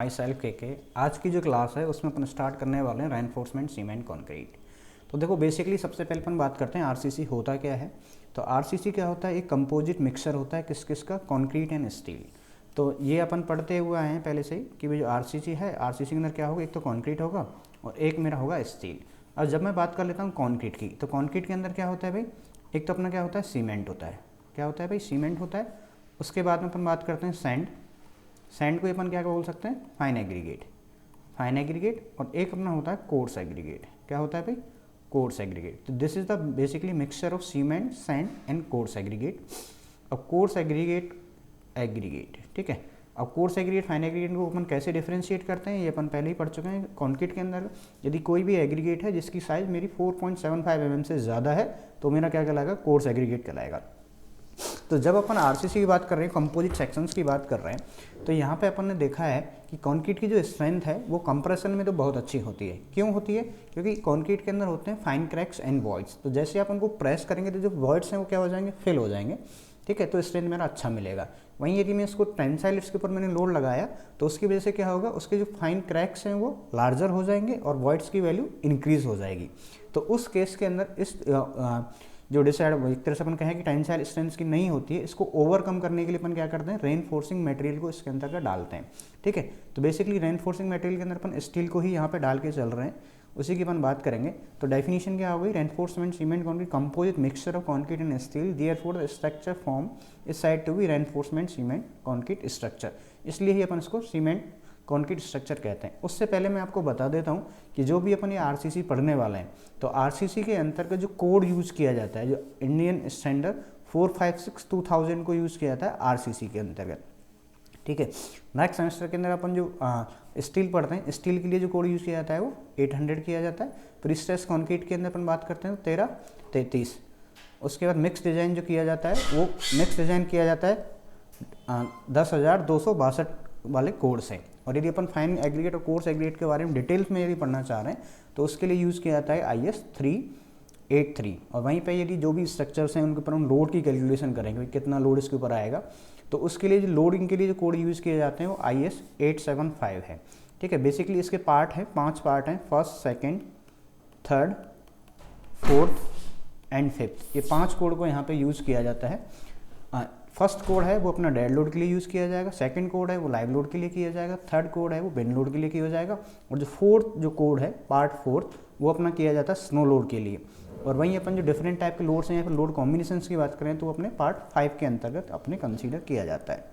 My self के आज की जो क्लास है उसमें अपन स्टार्ट करने वाले हैं रेनफोर्समेंट सीमेंट कंक्रीट। तो देखो बेसिकली सबसे पहले अपन बात करते हैं आरसीसी होता क्या है। तो आरसीसी क्या होता है, एक कंपोजिट मिक्सचर होता है किस किस का, कंक्रीट एंड स्टील। तो ये अपन पढ़ते हुए आए हैं पहले से ही कि भाई जो आरसीसी है, आरसीसी के अंदर क्या होगा, एक तो कंक्रीट होगा और एक मेरा होगा स्टील। और जब मैं बात कर लेता हूँ कंक्रीट की, तो कंक्रीट के अंदर क्या होता है भाई, एक तो अपना क्या होता है, सीमेंट होता है। क्या होता है भाई, सीमेंट होता है। उसके बाद में अपन बात करते हैं सैंड। सैंड को अपन क्या बोल सकते हैं, फाइन एग्रीगेट। Fine aggregate. और एक अपना होता है कोर्स एग्रीगेट। क्या होता है भाई, कोर्स एग्रीगेट। तो this is the basically mixture of cement, sand and coarse aggregate. अब कोर्स एग्रीगेट ठीक है। अब कोर्स एग्रीगेट फाइन एग्रीगेट को अपन कैसे डिफरेंशिएट करते हैं, ये अपन पहले ही पढ़ चुके हैं। कंक्रीट के अंदर यदि कोई भी एग्रीगेट है जिसकी साइज मेरी 4.75 mm से ज़्यादा है तो मेरा क्या कहलाएगा, कोर्स एग्रीगेट कहलाएगा। तो जब अपन आरसीसी की बात कर रहे हैं, कंपोजिट सेक्शंस की बात कर रहे हैं, तो यहाँ पे अपन ने देखा है कि कंक्रीट की जो स्ट्रेंथ है वो कंप्रेशन में तो बहुत अच्छी होती है। क्यों होती है, क्योंकि कंक्रीट के अंदर होते हैं फाइन क्रैक्स एंड वॉइड्स। तो जैसे आप उनको प्रेस करेंगे तो जो वॉइड्स हैं वो क्या हो जाएंगे, फिल हो जाएंगे। ठीक है, तो स्ट्रेंथ मेरा अच्छा मिलेगा। वहीं यदि मैं इसको टेंसाइल इसके ऊपर मैंने लोड लगाया तो उसकी वजह से क्या होगा, उसके जो फाइन क्रैक्स हैं वो लार्जर हो जाएंगे और वॉइड्स की वैल्यू इंक्रीज हो जाएगी। तो उस केस के अंदर इस जो डिसाइड एक तरह से अपन कहें कि टेंसाइल स्ट्रेंथ की नहीं होती है, इसको ओवरकम करने के लिए अपन क्या करते हैं, रेनफोर्सिंग मटेरियल को इसके अंदर का डालते हैं। ठीक है, तो बेसिकली रेनफोर्सिंग मटेरियल के अंदर अपन स्टील को ही यहाँ पे डाल के चल रहे हैं, उसी की अपन बात करेंगे। तो डेफिनेशन क्या हो गई, reinforcement cement concrete composite mixture of concrete and steel, therefore the structure form is said to be reinforcement cement concrete structure. इसलिए ही अपन इसको सीमेंट कंक्रीट स्ट्रक्चर कहते हैं। उससे पहले मैं आपको बता देता हूँ कि जो भी अपन ये आरसीसी पढ़ने वाले हैं, तो आरसीसी के अंतर्गत जो कोड यूज़ किया जाता है, जो इंडियन स्टैंडर्ड 456/2000 को यूज़ किया जाता है आरसीसी के अंतर्गत। ठीक है, नेक्स्ट सेमेस्टर के अंदर अपन जो स्टील पढ़ते हैं, स्टील के लिए जो कोड यूज़ किया जाता है वो 800 किया जाता है। प्रीस्ट्रेस कंक्रीट के अंदर अपन बात करते हैं तो 1333। उसके बाद मिक्स डिज़ाइन जो किया जाता है वो मिक्स डिज़ाइन किया जाता है 10,262 वाले कोड से। और यदि अपन फाइन एग्रीगेट और कोर्स एग्रीगेट के बारे में डिटेल्स में यदि पढ़ना चाह रहे हैं तो उसके लिए यूज़ किया जाता है IS 383। और वहीं पे यदि जो भी स्ट्रक्चर्स हैं उनके ऊपर हम लोड की कैलकुलेशन करेंगे, कितना लोड इसके ऊपर आएगा, तो उसके लिए जो लोडिंग के लिए जो कोड यूज़ किए जाते हैं वो IS 875 है। ठीक है, बेसिकली इसके पार्ट हैं, 5 पार्ट हैं, first, second, third, fourth and fifth. ये 5 कोड को यहाँ पे यूज़ किया जाता है। फर्स्ट कोड है वो अपना डेड लोड के लिए यूज़ किया जाएगा, सेकंड कोड है वो लाइव लोड के लिए किया जाएगा, थर्ड कोड है वो बेंड लोड के लिए किया जाएगा, और जो फोर्थ जो कोड है पार्ट फोर्थ वो अपना किया जाता है स्नो लोड के लिए। और वहीं अपन जो डिफरेंट टाइप के लोड्स हैं या फिर लोड कॉम्बिनेशंस की बात करें तो वो अपने पार्ट 5 के अंतर्गत अपने कंसीडर किया जाता है।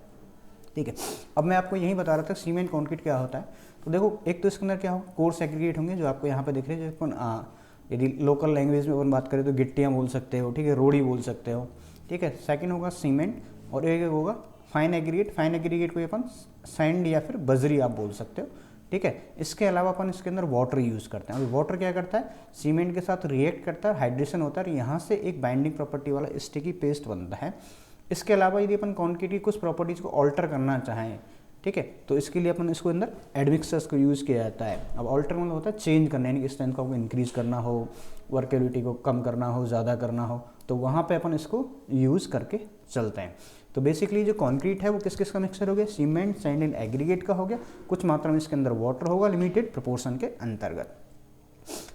ठीक है, अब मैं आपको यही बता रहा था सीमेंट कंक्रीट क्या होता है। तो देखो, एक तो इसके अंदर क्या होगा, कोर्स एग्रीगेट होंगे जो आपको यहाँ पे दिख रहे हैं, जो अपन यदि लोकल लैंग्वेज में अपन बात करें तो गिट्टियाँ बोल सकते हो, ठीक है, रोड़ी बोल सकते हो। ठीक है, सेकंड होगा सीमेंट और एक होगा फाइन एग्रीगेट। फाइन एग्रीगेट को अपन सैंड या फिर बजरी आप बोल सकते हो। ठीक है, इसके अलावा अपन इसके अंदर वाटर यूज़ करते हैं। और वाटर क्या करता है, सीमेंट के साथ रिएक्ट करता है, हाइड्रेशन होता है, यहाँ से एक बाइंडिंग प्रॉपर्टी वाला स्टिकी पेस्ट बनता है। इसके अलावा यदि अपन कंक्रीट की कुछ प्रॉपर्टीज़ को ऑल्टर करना चाहें, ठीक है, तो इसके लिए अपन इसको अंदर एडमिक्सर्स को यूज़ किया जाता है। अब ऑल्टर मतलब होता है चेंज करना, यानी स्ट्रेंथ को इंक्रीज़ करना हो, वर्केबिलिटी को कम करना हो, ज़्यादा करना हो, तो वहाँ पे अपन इसको यूज़ करके चलते हैं। तो बेसिकली जो कंक्रीट है वो किस किस का मिक्सचर हो गया, सीमेंट, सैंड एंड एग्रीगेट का हो गया, कुछ मात्रा में इसके अंदर वाटर होगा लिमिटेड प्रोपोर्शन के अंतर्गत।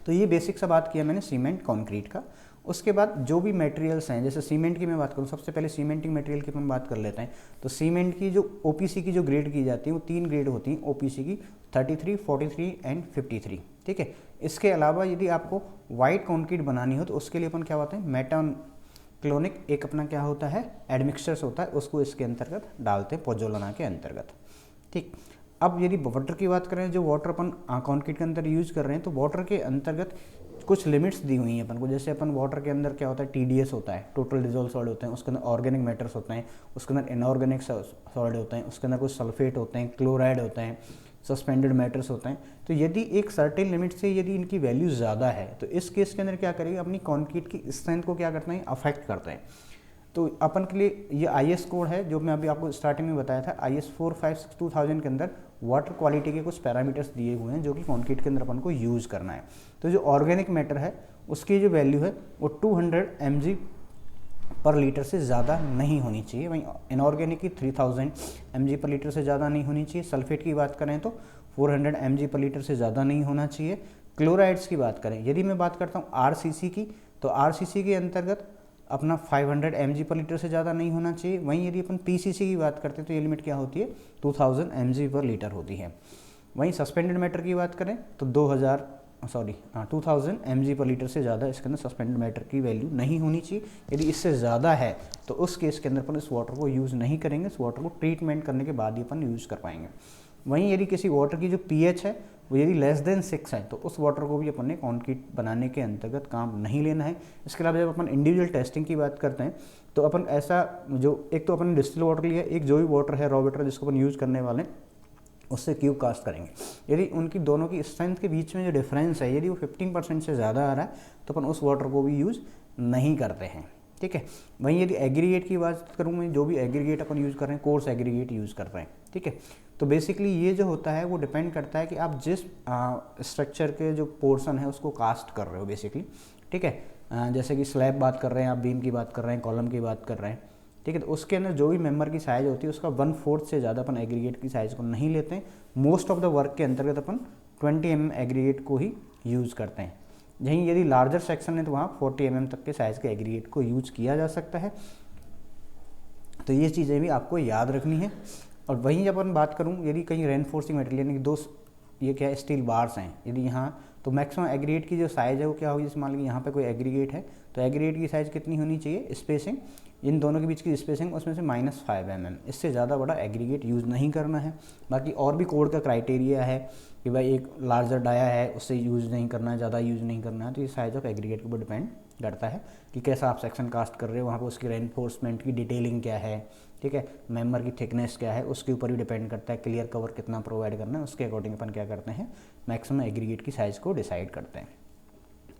तो ये बेसिक सा बात किया मैंने सीमेंट कंक्रीट का। उसके बाद जो भी मटेरियल्स हैं, जैसे सीमेंट की मैं बात करूँ, सबसे पहले सीमेंटिंग मटेरियल की हम बात कर लेते हैं। तो सीमेंट की जो OPC की जो ग्रेड की जाती है वो 3 ग्रेड होती हैं OPC की, 33, 43 एंड 53। ठीक है, इसके अलावा यदि आपको वाइट कंक्रीट बनानी हो तो उसके लिए अपन क्या होता है, मेटन क्लोनिक एक अपना क्या होता है, एडमिक्सचर्स होता है, उसको इसके अंतर्गत डालते हैं पोजोलाना के अंतर्गत। ठीक, अब यदि वाटर की बात करें, जो वाटर अपन कंक्रीट के अंदर यूज़ कर रहे हैं, तो वाटर के अंतर्गत कुछ लिमिट्स दी हुई हैं अपन को। जैसे अपन वाटर के अंदर क्या होता है, TDS होता है, टोटल डिजोल्व सॉल्ट होते हैं, उसके अंदर ऑर्गेनिक मैटर्स होते हैं, उसके अंदर इनऑर्गेनिक सॉल्ट होते हैं, उसके अंदर कुछ सल्फेट होते हैं, क्लोराइड होते हैं, सस्पेंडेड मैटर्स होते हैं। तो यदि एक सर्टेन लिमिट से यदि इनकी वैल्यू ज़्यादा है तो इस केस के अंदर क्या करेगा, अपनी कंक्रीट की स्ट्रेंथ को क्या करते हैं, अफेक्ट करते हैं। तो अपन के लिए ये IS कोड है जो मैं अभी आपको स्टार्टिंग में बताया था, IS 456/2000 के अंदर वाटर क्वालिटी के कुछ पैरामीटर्स दिए हुए हैं जो कि कंक्रीट के अंदर अपन को यूज़ करना है। तो जो ऑर्गेनिक मैटर है उसकी जो वैल्यू है वो 200 mg पर लीटर से ज़्यादा नहीं होनी चाहिए। वहीं इनऑर्गेनिक की 3000 mg पर लीटर से ज़्यादा नहीं होनी चाहिए। सल्फेट की बात करें तो 400 mg पर लीटर से ज़्यादा नहीं होना चाहिए। क्लोराइड्स की बात करें, यदि मैं बात करता हूँ आरसीसी की, तो आरसीसी के अंतर्गत अपना 500 mg पर लीटर से ज़्यादा नहीं होना चाहिए। वहीं यदि अपन पीसीसी की बात करते हैं तो ये लिमिट क्या होती है, 2000 mg पर लीटर होती है। वहीं सस्पेंडेड मैटर की बात करें तो 2000 mg पर लीटर से ज़्यादा इसके अंदर सस्पेंडेड मैटर की वैल्यू नहीं होनी चाहिए। यदि इससे ज़्यादा है तो उस केस के अंदर अपन इस वाटर को यूज़ नहीं करेंगे, इस वाटर को ट्रीटमेंट करने के बाद ही अपन यूज़ कर पाएंगे। वहीं यदि किसी वाटर की जो पीएच है वो यदि लेस देन 6 है तो उस वाटर को भी अपन ने कॉन्क्रीट बनाने के अंतर्गत काम नहीं लेना है। इसके अलावा जब अपन इंडिविजुअल टेस्टिंग की बात करते हैं तो अपन ऐसा जो एक तो अपन ने डिस्टिल वाटर लिया, एक जो भी वाटर है रॉ वाटर जिसको अपन यूज़ करने वाले हैं उससे क्यूब कास्ट करेंगे। यदि उनकी दोनों की स्ट्रेंथ के बीच में जो डिफरेंस है यदि वो 15% से ज़्यादा आ रहा है तो अपन उस वाटर को भी यूज़ नहीं करते हैं, ठीक है। वहीं यदि एग्रीगेट की बात करूँ मैं, जो भी एग्रीगेट अपन यूज़ कर रहे हैं कोर्स एग्रीगेट यूज़ कर रहे हैं, ठीक है। तो बेसिकली ये जो होता है वो डिपेंड करता है कि आप जिस स्ट्रक्चर के जो पोर्शन है उसको कास्ट कर रहे हो बेसिकली, ठीक है। जैसे कि स्लैब बात कर रहे हैं आप, बीम की बात कर रहे हैं, कॉलम की बात कर रहे हैं, ठीक है। तो उसके अंदर जो भी मेंबर की साइज़ होती है उसका 1/4 से ज़्यादा अपन एग्रीगेट की साइज़ को नहीं लेते हैं। मोस्ट ऑफ द वर्क के अंतर्गत अपन 20 mm एग्रीगेट को ही यूज़ करते हैं। यहीं यदि लार्जर सेक्शन है तो वहाँ 40 mm तक के साइज़ के एग्रीगेट को यूज़ किया जा सकता है। तो ये चीज़ें भी आपको याद रखनी है। और वहीं जब अपन बात करूँ यदि कहीं रेनफोर्सिंग मटेरियल यानी कि दो ये क्या है स्टील बार्स हैं, यदि यहाँ तो मैक्सिमम एग्रीगेट की जो साइज़ है वो क्या होगी, जैसे मान लीजिए यहाँ पे कोई एग्रीगेट है तो एग्रीगेट की साइज़ कितनी होनी चाहिए, स्पेसिंग इन दोनों के बीच की स्पेसिंग उसमें से -5 mm, इससे ज़्यादा बड़ा एग्रीगेट यूज़ नहीं करना है। बाकी और भी कोड का क्राइटेरिया है कि भाई एक लार्जर डाया है उससे यूज़ नहीं करना है, ज़्यादा यूज़ नहीं करना है। तो ये साइज़ ऑफ एग्रीगेट के ऊपर डिपेंड करता है कि कैसा आप सेक्शन कास्ट कर रहे हो, वहाँ पर उसकी रेनफोर्समेंट की डिटेलिंग क्या है, ठीक है, मेंबर की थिकनेस क्या है, उसके ऊपर भी डिपेंड करता है, क्लियर कवर कितना प्रोवाइड करना है, उसके अकॉर्डिंग अपन क्या करते हैं मैक्सिमम एग्रीगेट की साइज़ को डिसाइड करते हैं,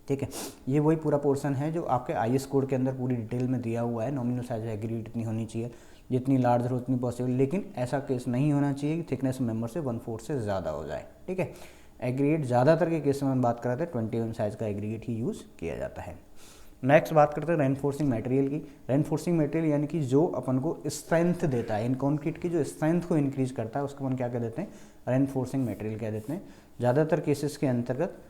ठीक है। ये वही पूरा पोर्शन है जो आपके आईएस कोड के अंदर पूरी डिटेल में दिया हुआ है। नॉमिनल साइज एग्रीगेट इतनी होनी चाहिए, जितनी लार्ज हो उतनी पॉसिबल, लेकिन ऐसा केस नहीं होना चाहिए कि थिकनेस मेंबर से 1/4 से ज़्यादा हो जाए, ठीक है। एग्रीगेट ज़्यादातर के केस में हम बात कर रहे थे 21 साइज़ का एग्रीगेट ही यूज़ किया जाता है। नेक्स्ट बात करते हैं रेनफोर्सिंग मटेरियल की। रेनफोर्सिंग मटेरियल यानी कि जो अपन को स्ट्रेंथ देता है, इन कॉन्क्रीट की जो स्ट्रेंथ को इंक्रीज करता है उसको अपन क्या कह देते हैं, रेनफोर्सिंग मटेरियल कह देते हैं। ज़्यादातर केसेस के अंतर्गत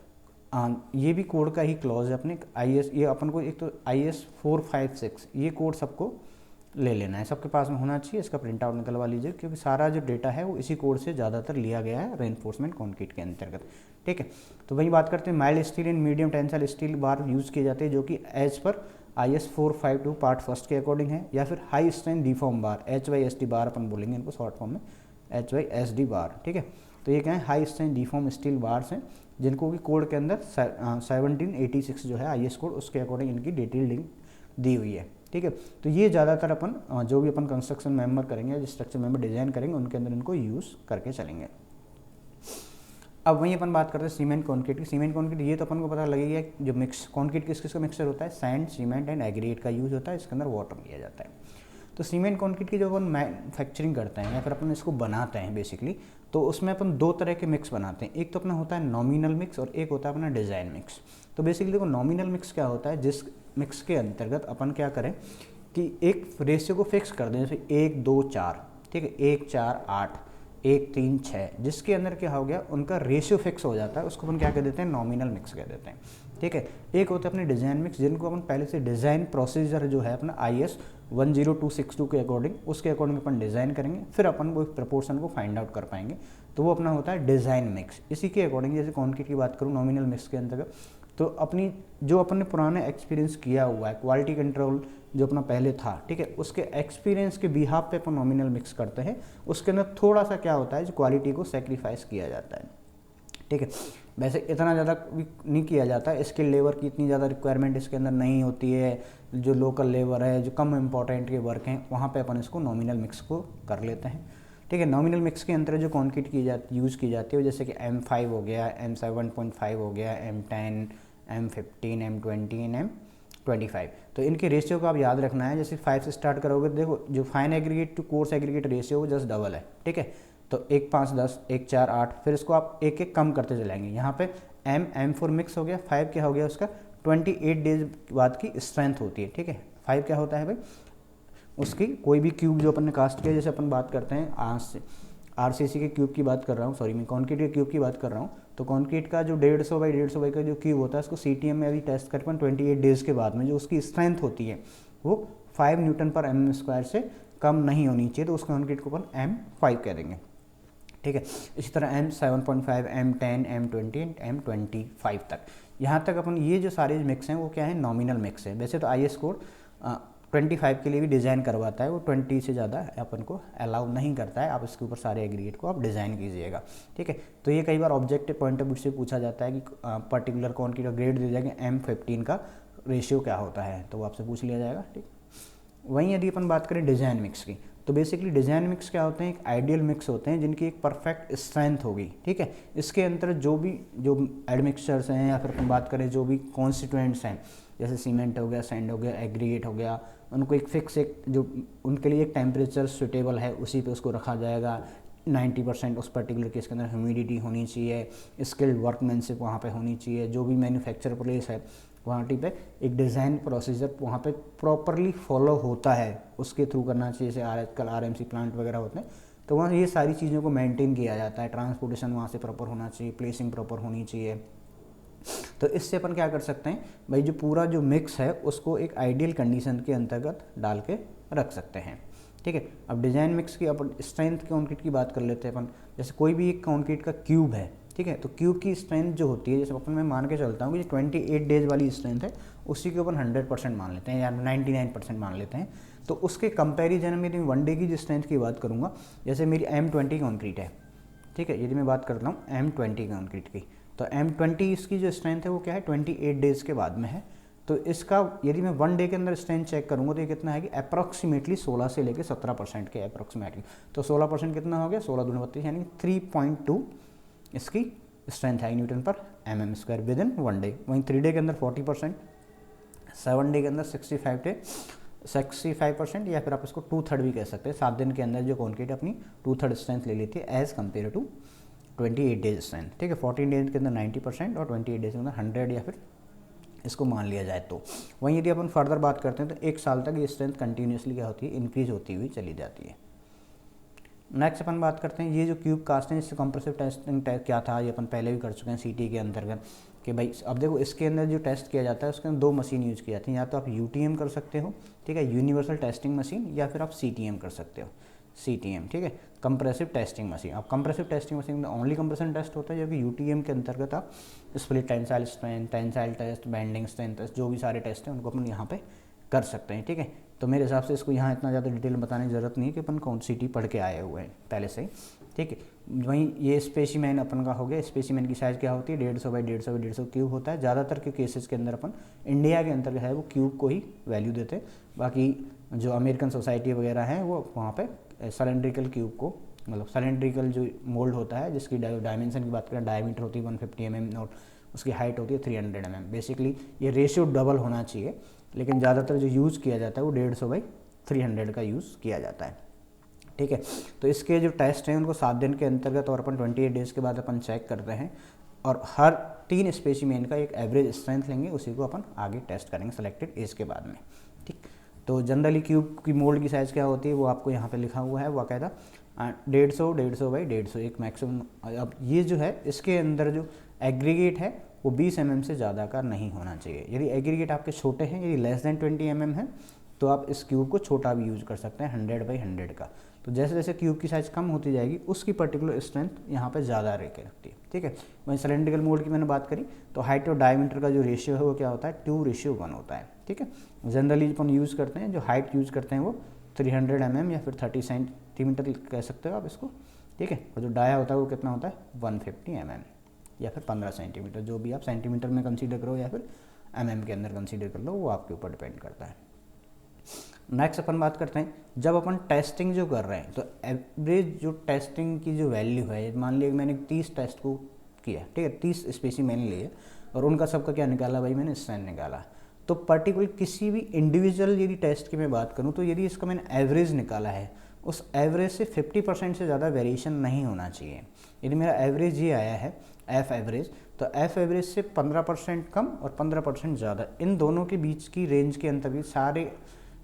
ये भी कोड का ही क्लॉज है अपने आईएस, ये अपन को एक तो IS 456 ये कोड सबको ले लेना है, सबके पास में होना चाहिए। इसका प्रिंट आउट निकलवा लीजिए क्योंकि सारा जो डेटा है वो इसी कोड से ज़्यादातर लिया गया है रेनफोर्समेंट कॉन्क्रीट के अंतर्गत, ठीक है। तो वही बात करते हैं mild steel and medium tensile steel bar use किए जाते हैं जो कि एज पर IS 452 पार्ट फर्स्ट के अकॉर्डिंग है, या फिर high strength deform bar HYSD bar अपन बोलेंगे इनको शॉर्ट फॉर्म में HYSD बार, ठीक है। तो ये क्या है high strength deform steel bars हैं जिनको कि कोड के अंदर 1786 जो है IS कोड उसके अकॉर्डिंग इनकी डिटेल लिंक दी हुई है, ठीक है। तो ये ज़्यादातर अपन जो भी अपन कंस्ट्रक्शन मेंबर करेंगे, जो स्ट्रक्चर मेंबर डिजाइन करेंगे उनके अंदर इनको यूज़ करके चलेंगे। अब वहीं अपन बात करते हैं सीमेंट कॉन्क्रीट की। सीमेंट कॉन्क्रीट ये तो अपन को पता लगेगा जो मिक्स कॉन्क्रीट किस किस का मिक्सचर होता है, सैंड, सीमेंट एंड एग्रीगेट का यूज़ होता है, इसके अंदर वाटर लिया जाता है। तो सीमेंट कॉन्क्रीट की जब अपन मैन्युफैक्चरिंग करते हैं या फिर अपन इसको बनाते हैं बेसिकली, तो उसमें अपन दो तरह के मिक्स बनाते हैं। एक तो अपना होता है नॉमिनल मिक्स और एक होता है अपना डिज़ाइन मिक्स। तो बेसिकली देखो नॉमिनल मिक्स क्या होता है, जिस मिक्स के अंतर्गत अपन क्या करें कि एक रेशियो को फिक्स कर दें, जैसे 1 2 4, ठीक है, 1 4 8 1 3 6, जिसके अंदर क्या हो गया उनका रेशियो फिक्स हो जाता है, उसको अपन क्या कह देते हैं नॉमिनल मिक्स कह देते हैं, ठीक है। एक होता है अपने डिज़ाइन मिक्स जिनको अपन पहले से डिज़ाइन प्रोसीजर जो है अपना IS 10262 के अकॉर्डिंग उसके अकॉर्डिंग अपन डिज़ाइन करेंगे, फिर अपन वो प्रपोर्शन को फाइंड आउट कर पाएंगे, तो वो अपना होता है डिज़ाइन मिक्स। इसी के अकॉर्डिंग जैसे कॉन्क्रीट की बात करूँ नॉमिनल मिक्स के अंतर्गत, तो अपनी जो अपन ने पुराने एक्सपीरियंस किया हुआ है, क्वालिटी कंट्रोल जो अपना पहले था, ठीक है, उसके एक्सपीरियंस के बिहाफ पे अपन नॉमिनल मिक्स करते हैं। उसके अंदर थोड़ा सा क्या होता है जो क्वालिटी को सेक्रीफाइस किया जाता है, ठीक है। वैसे इतना ज़्यादा नहीं किया जाता है, स्किल लेबर की इतनी ज़्यादा रिक्वायरमेंट इसके अंदर नहीं होती है। जो लोकल लेबर है, जो कम इम्पॉर्टेंट के वर्क हैं, वहाँ पे अपन इसको नॉमिनल मिक्स को कर लेते हैं, ठीक है। नॉमिनल मिक्स के अंदर जो कॉन्क्रीट यूज़ की जाती है जैसे कि M5 हो गया, M7.5 हो गया, M10, M15, M20, M25, तो इनके रेशियो को आप याद रखना है। जैसे 5 से स्टार्ट करोगे तो देखो जो fine aggregate to coarse aggregate ratio वो जस्ट डबल है, ठीक है। तो 1 5 10, 1 4 8, फिर इसको आप एक एक कम करते चलेंगे। यहाँ पे M4 मिक्स हो गया, 5 क्या हो गया उसका 28 डेज बाद की स्ट्रेंथ होती है, ठीक है। 5 क्या होता है भाई, उसकी कोई भी क्यूब जो अपन ने कास्ट किया, जैसे अपन बात करते हैं आरसीसी के क्यूब की बात कर रहा हूँ, सॉरी मैं कंक्रीट के क्यूब की बात कर रहा हूँ, तो कंक्रीट का जो 150 बाई 150 बाई का जो क्यूब होता है उसको सीटीएम में अभी टेस्ट करके 28 डेज के बाद में जो उसकी स्ट्रेंथ होती है वो 5 न्यूटन पर mm स्क्वायर से कम नहीं होनी चाहिए, तो उस कंक्रीट को अपन M5 कह देंगे, ठीक है। इसी तरह M7.5, M10, M20, M25 तक, यहाँ तक अपन ये जो सारे मिक्स हैं वो क्या है, नॉमिनल मिक्स है। वैसे तो IS कोड 25 के लिए भी डिज़ाइन करवाता है, वो 20 से ज़्यादा अपन को अलाउ नहीं करता है। आप इसके ऊपर सारे एग्रीगेट को आप डिज़ाइन कीजिएगा, ठीक है। तो ये कई बार ऑब्जेक्टिव पॉइंट ऑफ व्यू से पूछा जाता है कि पर्टिकुलर कंक्रीट का ग्रेड दे जाएंगे, M15 का रेशियो क्या होता है, तो वो आपसे पूछ लिया जाएगा, ठीक। वहीं यदि अपन बात करें डिज़ाइन मिक्स की, तो बेसिकली डिज़ाइन मिक्स क्या होते हैं, एक आइडियल मिक्स होते हैं जिनकी एक परफेक्ट स्ट्रेंथ होगी, ठीक है। इसके अंदर जो एडमिक्सचर्स हैं या फिर अपन बात करें जो भी कॉन्स्टिट्यूएंट्स हैं, जैसे सीमेंट हो गया, सैंड हो गया, एग्रीगेट हो गया, उनको एक फिक्स एक जो उनके लिए एक टेम्परेचर सुटेबल है उसी पे उसको रखा जाएगा। 90% उस पर्टिकुलर केस के अंदर ह्यूमिडिटी होनी चाहिए, स्किल्ड वर्कमैनशिप वहाँ पे होनी चाहिए, जो भी मैन्युफैक्चर प्लेस है वहाँ पे एक डिज़ाइन प्रोसीजर वहाँ पे प्रॉपरली फॉलो होता है, उसके थ्रू करना चाहिए। जैसे आजकल RMC प्लांट वगैरह होते हैं तो वहाँ ये सारी चीज़ों को मेंटेन किया जाता है, ट्रांसपोर्टेशन वहाँ से प्रॉपर होना चाहिए, प्लेसिंग प्रॉपर होनी चाहिए। तो इससे अपन क्या कर सकते हैं भाई, जो पूरा जो मिक्स है उसको एक आइडियल कंडीशन के अंतर्गत डाल के रख सकते हैं, ठीक है। अब डिज़ाइन मिक्स की अपन स्ट्रेंथ कंक्रीट की बात कर लेते हैं अपन। जैसे कोई भी एक कंक्रीट का क्यूब है, ठीक है, तो क्यूब की स्ट्रेंथ जो होती है, जैसे अपन मैं मान के चलता हूँ कि 28 डेज वाली स्ट्रेंथ है, उसी के अपन 100% मान लेते हैं या 99% मान लेते हैं। तो उसके कंपैरिजन में यदि 1 डे की जो स्ट्रेंथ की बात करूँगा, जैसे मेरी M20 कंक्रीट है, ठीक है, यदि मैं बात करता हूँ M20 कंक्रीट की, तो M20 इसकी जो स्ट्रेंथ है वो क्या है, 28 डेज़ के बाद में है। तो इसका यदि मैं 1 डे के अंदर स्ट्रेंथ चेक करूँगा तो ये कितना है कि अप्रॉक्सीमेटली 16 से लेकर 17% के अप्रॉक्सीमेटली। तो 16% कितना हो गया, 16 दूनी 32 यानी 3.2 इसकी स्ट्रेंथ है न्यूटन पर mm square with in 1 day. वहीं 3 डे के अंदर 40%, 7 डे के अंदर 65% या फिर आप इसको 2/3 भी कह सकते हैं। 7 दिन के अंदर जो कंक्रीट अपनी 2/3 स्ट्रेंथ ले लेती है as compare to 28 days strength, ठीक है। 14 डेज के अंदर 90% और 28 डेज के अंदर 100 या फिर इसको मान लिया जाए तो। वहीं यदि अपन फर्दर बात करते हैं तो 1 साल तक ये स्ट्रेंथ कंटिन्यूसली क्या होती है, इंक्रीज होती हुई चली जाती है। नेक्स्ट अपन बात करते हैं ये जो क्यूब कास्ट है, इससे कंप्रेसिव टेस्टिंग क्या था, ये अपन पहले भी कर चुके हैं सीटी के अंतर्गत कि भाई अब देखो इसके अंदर जो टेस्ट किया जाता है उसके अंदर 2 मशीन यूज़ की जाती हैं, या तो आप UTM कर सकते हो, ठीक है, यूनिवर्सल टेस्टिंग मशीन, या फिर आप CTM कर सकते हो, CTM, ठीक है, कंप्रेसिव टेस्टिंग मशीन। अब कंप्रेसिव टेस्टिंग मशीन में ओनली कंप्रेशन टेस्ट होता है, जबकि UTM के अंतर्गत आप split tensile strength, tensile test, bending strength test, जो भी सारे टेस्ट हैं उनको अपन यहाँ पे कर सकते हैं, ठीक है। तो मेरे हिसाब से इसको यहाँ इतना ज़्यादा डिटेल में बताने की ज़रूरत नहीं है कि अपन कौन सी टी पढ़ के आए हुए हैं पहले से ही, ठीक है। वहीं ये स्पेसिमेन अपन का हो गया, स्पेसिमेन की साइज़ क्या होती है, 150 बाई 150 बाई 150 क्यूब होता है। ज़्यादातर के केसेस के अंदर अपन इंडिया के अंतर्गत है वो क्यूब को ही वैल्यू देते हैं, बाकी जो अमेरिकन सोसाइटी वगैरह हैं वो वहाँ पे सिलेंड्रिकल क्यूब को, मतलब सिलेंड्रिकल जो मोल्ड होता है जिसकी डायमेंशन की बात करें, डायमीटर होती है 150 mm और उसकी हाइट होती है 300 mm। बेसिकली ये रेशियो डबल होना चाहिए, लेकिन ज़्यादातर जो यूज़ किया जाता है वो 150 बाई 300 का यूज़ किया जाता है, ठीक है। तो इसके जो टेस्ट हैं उनको 7 दिन के अंतर्गत और अपन 28 डेज़ के बाद अपन चेक करते हैं, और हर 3 स्पेसिमेन का एक एवरेज स्ट्रेंथ लेंगे, उसी को अपन आगे टेस्ट करेंगे सेलेक्टेड एज के बाद में, ठीक। तो जनरली क्यूब की मोल्ड की साइज़ क्या होती है वो आपको यहाँ पे लिखा हुआ है बाकायदा, 150 बाई 150 एक मैक्सिमम। अब ये जो है इसके अंदर जो एग्रीगेट है वो 20 mm से ज़्यादा का नहीं होना चाहिए। यदि एग्रीगेट आपके छोटे हैं, यदि लेस देन 20 mm है तो आप इस क्यूब को छोटा भी यूज़ कर सकते हैं 100 बाई 100 का। तो जैसे जैसे क्यूब की साइज़ कम होती जाएगी उसकी पर्टिकुलर स्ट्रेंथ यहाँ पे ज़्यादा रह के रखती है, ठीक है। वहीं सिलेंड्रिकल मोल्ड की मैंने बात करी तो हाइट और डायमीटर का जो रेशियो है वो क्या होता है, 2:1 होता है, ठीक है। जनरली अपन यूज़ करते हैं, जो हाइट यूज़ करते हैं वो 300 mm या फिर 30 सेंटीमीटर कह सकते हो आप इसको, ठीक है। और जो डाया होता है वो कितना होता है 150 mm या फिर 15 सेंटीमीटर, जो भी आप सेंटीमीटर में कंसीडर करो या फिर mm के अंदर कंसीडर कर लो, वो आपके ऊपर डिपेंड करता है। नेक्स्ट अपन बात करते हैं जब अपन टेस्टिंग जो कर रहे हैं तो एवरेज जो टेस्टिंग की जो वैल्यू है, मान लिया मैंने 30 टेस्ट को किया, ठीक है, 30 स्पेसिमेन लिए और उनका सबका क्या निकाला भाई, मैंने स्ट्रेंथ निकाला। तो पर्टिकुलर किसी भी इंडिविजुअल यदि टेस्ट की मैं बात करूँ तो यदि इसका मैंने एवरेज निकाला है उस एवरेज से 50% से ज़्यादा वेरिएशन नहीं होना चाहिए। यदि मेरा एवरेज ये आया है एफ एवरेज, तो एफ एवरेज से 15% कम और 15% ज़्यादा, इन दोनों के बीच की रेंज के अंतर्गत सारे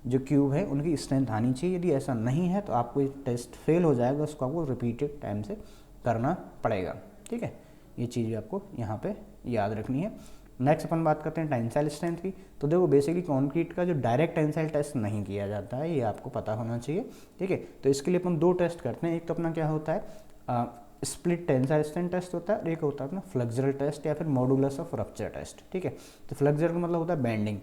जो क्यूब है उनकी स्ट्रेंथ आनी चाहिए। यदि ऐसा नहीं है तो आपको ये टेस्ट फेल हो जाएगा, उसको आपको रिपीटेड टाइम से करना पड़ेगा। ठीक है, ये चीज़ आपको यहाँ पे याद रखनी है। नेक्स्ट अपन बात करते हैं टेंसाइल स्ट्रेंथ की। तो देखो बेसिकली कंक्रीट का जो डायरेक्ट टेंसाइल टेस्ट नहीं किया जाता है, ये आपको पता होना चाहिए। ठीक है, तो इसके लिए अपन दो टेस्ट करते हैं। एक तो अपना क्या होता है स्प्लिट टेंसाइल स्ट्रेंथ टेस्ट होता है, और एक होता है अपना फ्लेक्सरल टेस्ट या फिर मॉडुलस ऑफ रप्चर टेस्ट। ठीक है, तो फ्लेक्सरल का मतलब होता है बेंडिंग।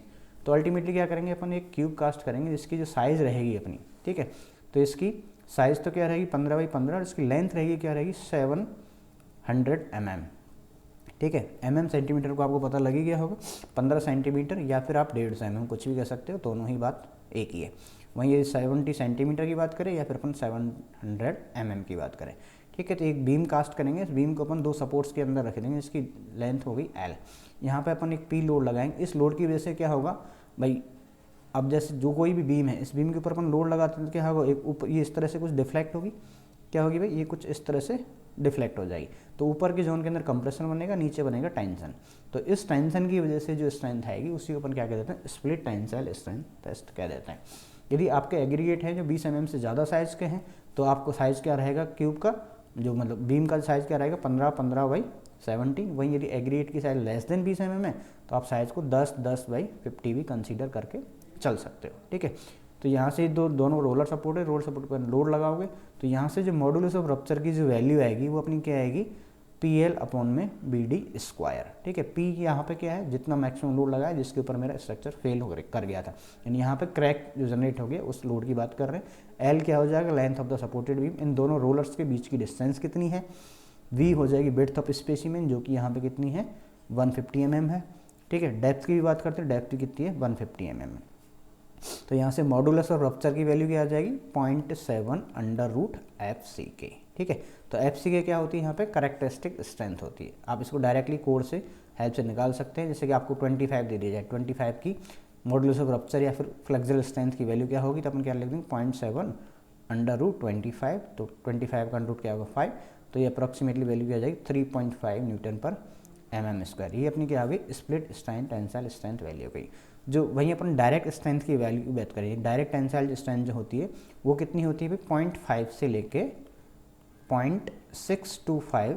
तो अल्टीमेटली क्या करेंगे अपन, एक क्यूब कास्ट करेंगे जिसकी जो साइज़ रहेगी अपनी, ठीक है, तो इसकी साइज़ तो क्या रहेगी 15x15, और इसकी लेंथ रहेगी क्या रहेगी 700 mm। ठीक है, mm सेंटीमीटर को आपको पता लगी गया होगा, 15 सेंटीमीटर या फिर आप 150 mm कुछ भी कह सकते हो, दोनों ही बात एक ही है। वहीं ये 70 सेंटीमीटर की बात करें या फिर अपन 700 mm की बात करें। ठीक है, तो एक बीम कास्ट करेंगे, इस बीम को अपन दो सपोर्ट्स के अंदर रख देंगे, इसकी लेंथ हो गई L। यहाँ पे अपन एक P लोड लगाएंगे। इस लोड की वजह से क्या होगा भाई, अब जैसे जो कोई भी बीम है, इस बीम के ऊपर अपन लोड लगाते हैं तो क्या होगा, एक ऊपर ये इस तरह से कुछ डिफ्लेक्ट होगी, क्या होगी भाई, ये कुछ इस तरह से डिफ्लेक्ट हो जाएगी। तो ऊपर के जोन के अंदर कंप्रेशन बनेगा, नीचे बनेगा टेंशन। तो इस टेंशन की वजह से जो स्ट्रेंथ आएगी उसी को अपन क्या कह देते हैं, स्प्लिट टेंसाइल स्ट्रेंथ टेस्ट कह देते हैं। यदि आपके एग्रीगेट है जो 20 mm से ज़्यादा साइज़ के हैं, तो आपको साइज़ क्या रहेगा क्यूब का, जो मतलब बीम का साइज़ क्या रहेगा 15x15/70। वहीं यदि एग्रीगेट की साइज़ लेस देन 20 mm है, तो आप साइज़ को 10x10/50 भी कंसीडर करके चल सकते हो। ठीक है, तो यहाँ से दोनों रोलर सपोर्ट है, रोलर सपोर्ट पर लोड लगाओगे तो यहाँ से जो मॉडुलस ऑफ रप्चर की जो वैल्यू आएगी वो अपनी क्या आएगी, PL/BD²। ठीक है, P यहाँ पे क्या है, जितना मैक्सिमम लोड लगाया जिसके ऊपर मेरा स्ट्रक्चर फेल कर गया था, यानी यहाँ पे क्रैक जो जनरेट हो गया उस लोड की बात कर रहे हैं। L क्या हो जाएगा, length of the supported beam, इन दोनों रोलर्स के बीच की डिस्टेंस कितनी है। V हो जाएगी विड्थ ऑफ स्पेसिमेन, जो कि यहाँ पे कितनी है 150 mm है। ठीक है, डेप्थ की भी बात करते हैं, डेप्थ कितनी है 150 mm। तो यहाँ से मॉडुलस ऑफ रप्चर की वैल्यू क्या आ जाएगी 0.7/FCK। ठीक है, तो FCK क्या होती है यहाँ पे, करेक्टरिस्टिक स्ट्रेंथ होती है। आप इसको डायरेक्टली कोड से हेल्प से निकाल सकते हैं। जैसे कि आपको 25 दे दी जाए, 25 की मॉडुलस ऑफ रप्चर या फिर फ्लेक्सरल स्ट्रेंथ की वैल्यू क्या होगी, तो अपन क्या लिख देंगे 0.7/25। तो 25 का अंडर क्या होगा 5, तो ये अप्रॉक्सीमेटली वैल्यू क्या आ जाएगी 3.5 Nm²। ये अपनी क्या होगी split strength tensile strength value हो गई। जो वहीं अपन डायरेक्ट स्ट्रेंथ की वैल्यू की बात करें, डायरेक्ट टेंसाइल स्ट्रेंथ जो होती है वो कितनी होती है 0.5 से लेके 0.625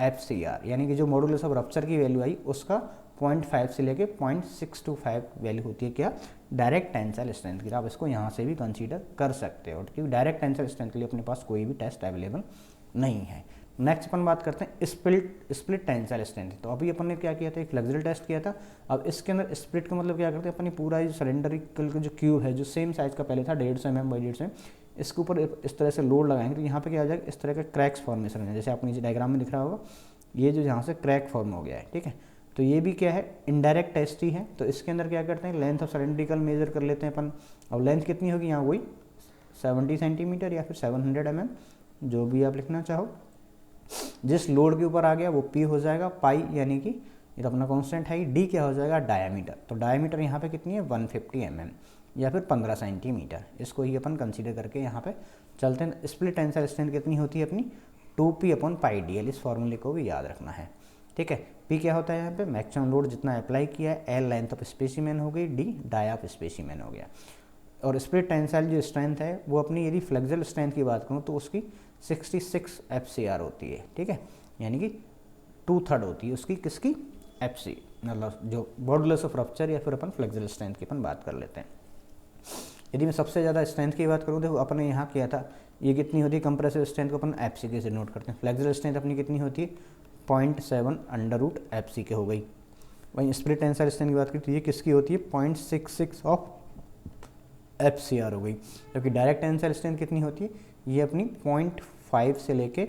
FCR, यानी कि जो मॉडुलस ऑफ रप्चर की वैल्यू आई उसका 0.5 से लेके 0.625 वैल्यू होती है क्या, डायरेक्ट टेंसाइल स्ट्रेंथ की। आप इसको यहाँ से भी कंसीडर कर सकते हो, क्योंकि डायरेक्ट टेंसाइल स्ट्रेंथ के लिए अपने पास कोई भी टेस्ट अवेलेबल नहीं है। नेक्स्ट अपन बात करते हैं स्प्लिट टेंसाइल स्ट्रेंथ। तो अभी अपन ने क्या किया था, एक फ्लेक्सरल टेस्ट किया था। अब इसके अंदर स्प्लिट का मतलब क्या करते हैं, अपनी पूरा जो सिलेंडरिकल का जो क्यूब है, जो सेम साइज का पहले था 150 mm/150 mm, इसके ऊपर इस तरह से लोड लगाएंगे तो यहाँ पे क्या आ जाएगा, इस तरह का क्रैक्स फॉर्मेशन है, जैसे आप नीचे डायग्राम में दिख रहा होगा, ये जो यहाँ से क्रैक फॉर्म हो गया है। ठीक है, तो ये भी क्या है इनडायरेक्ट टेस्ट ही है। तो इसके अंदर क्या करते हैं, लेंथ ऑफ सिलेंड्रिकल मेजर कर लेते हैं अपन। अब लेंथ कितनी होगी यहाँ, वही 70 सेंटीमीटर या फिर 700 mm, जो भी आप लिखना चाहो। जिस लोड के ऊपर आ गया वो P हो जाएगा, पाई यानी कि ये तो अपना कांस्टेंट है। D क्या हो जाएगा, डायमीटर। तो डायमीटर यहाँ पे कितनी है 150 mm या फिर 15 सेंटीमीटर। इसको ही अपन कंसीडर करके यहाँ पे चलते हैं। स्प्लिट टेंसाइल स्ट्रेंथ कितनी होती है अपनी 2P/πDL, इस फॉर्मूले को भी याद रखना है। ठीक है, P क्या होता है यहाँ पे, मैक्सिमम लोड जितना अप्लाई किया है, L लेंथ ऑफ स्पेसिमेन हो गई, D डाया ऑफ स्पेसिमेन हो गया। और स्प्लिट टेंसाइल जो स्ट्रेंथ है वो अपनी यदि फ्लेक्सरल स्ट्रेंथ की बात करूँ तो उसकी 66 FCR होती है। ठीक है, यानी कि 2/3 होती है उसकी, किसकी FC, मतलब जो मॉडुलस ऑफ रप्चर या फिर अपन फ्लेक्सरल स्ट्रेंथ की अपन बात कर लेते हैं। यदि मैं सबसे ज़्यादा स्ट्रेंथ की बात करूँ, देखो अपन ने यहाँ किया था, ये कितनी होती है कंप्रेसिव स्ट्रेंथ को अपन FCK से नोट करते हैं। फ्लेक्सरल स्ट्रेंथ अपनी कितनी होती है 0.7/FCK हो गई। वहीं स्प्लिट टेंसाइल स्ट्रेंथ की बात करें तो ये किसकी होती है 0.66 FCR हो गई। जबकि डायरेक्ट टेंसाइल स्ट्रेंथ कितनी होती है, ये अपनी 0.5 से लेके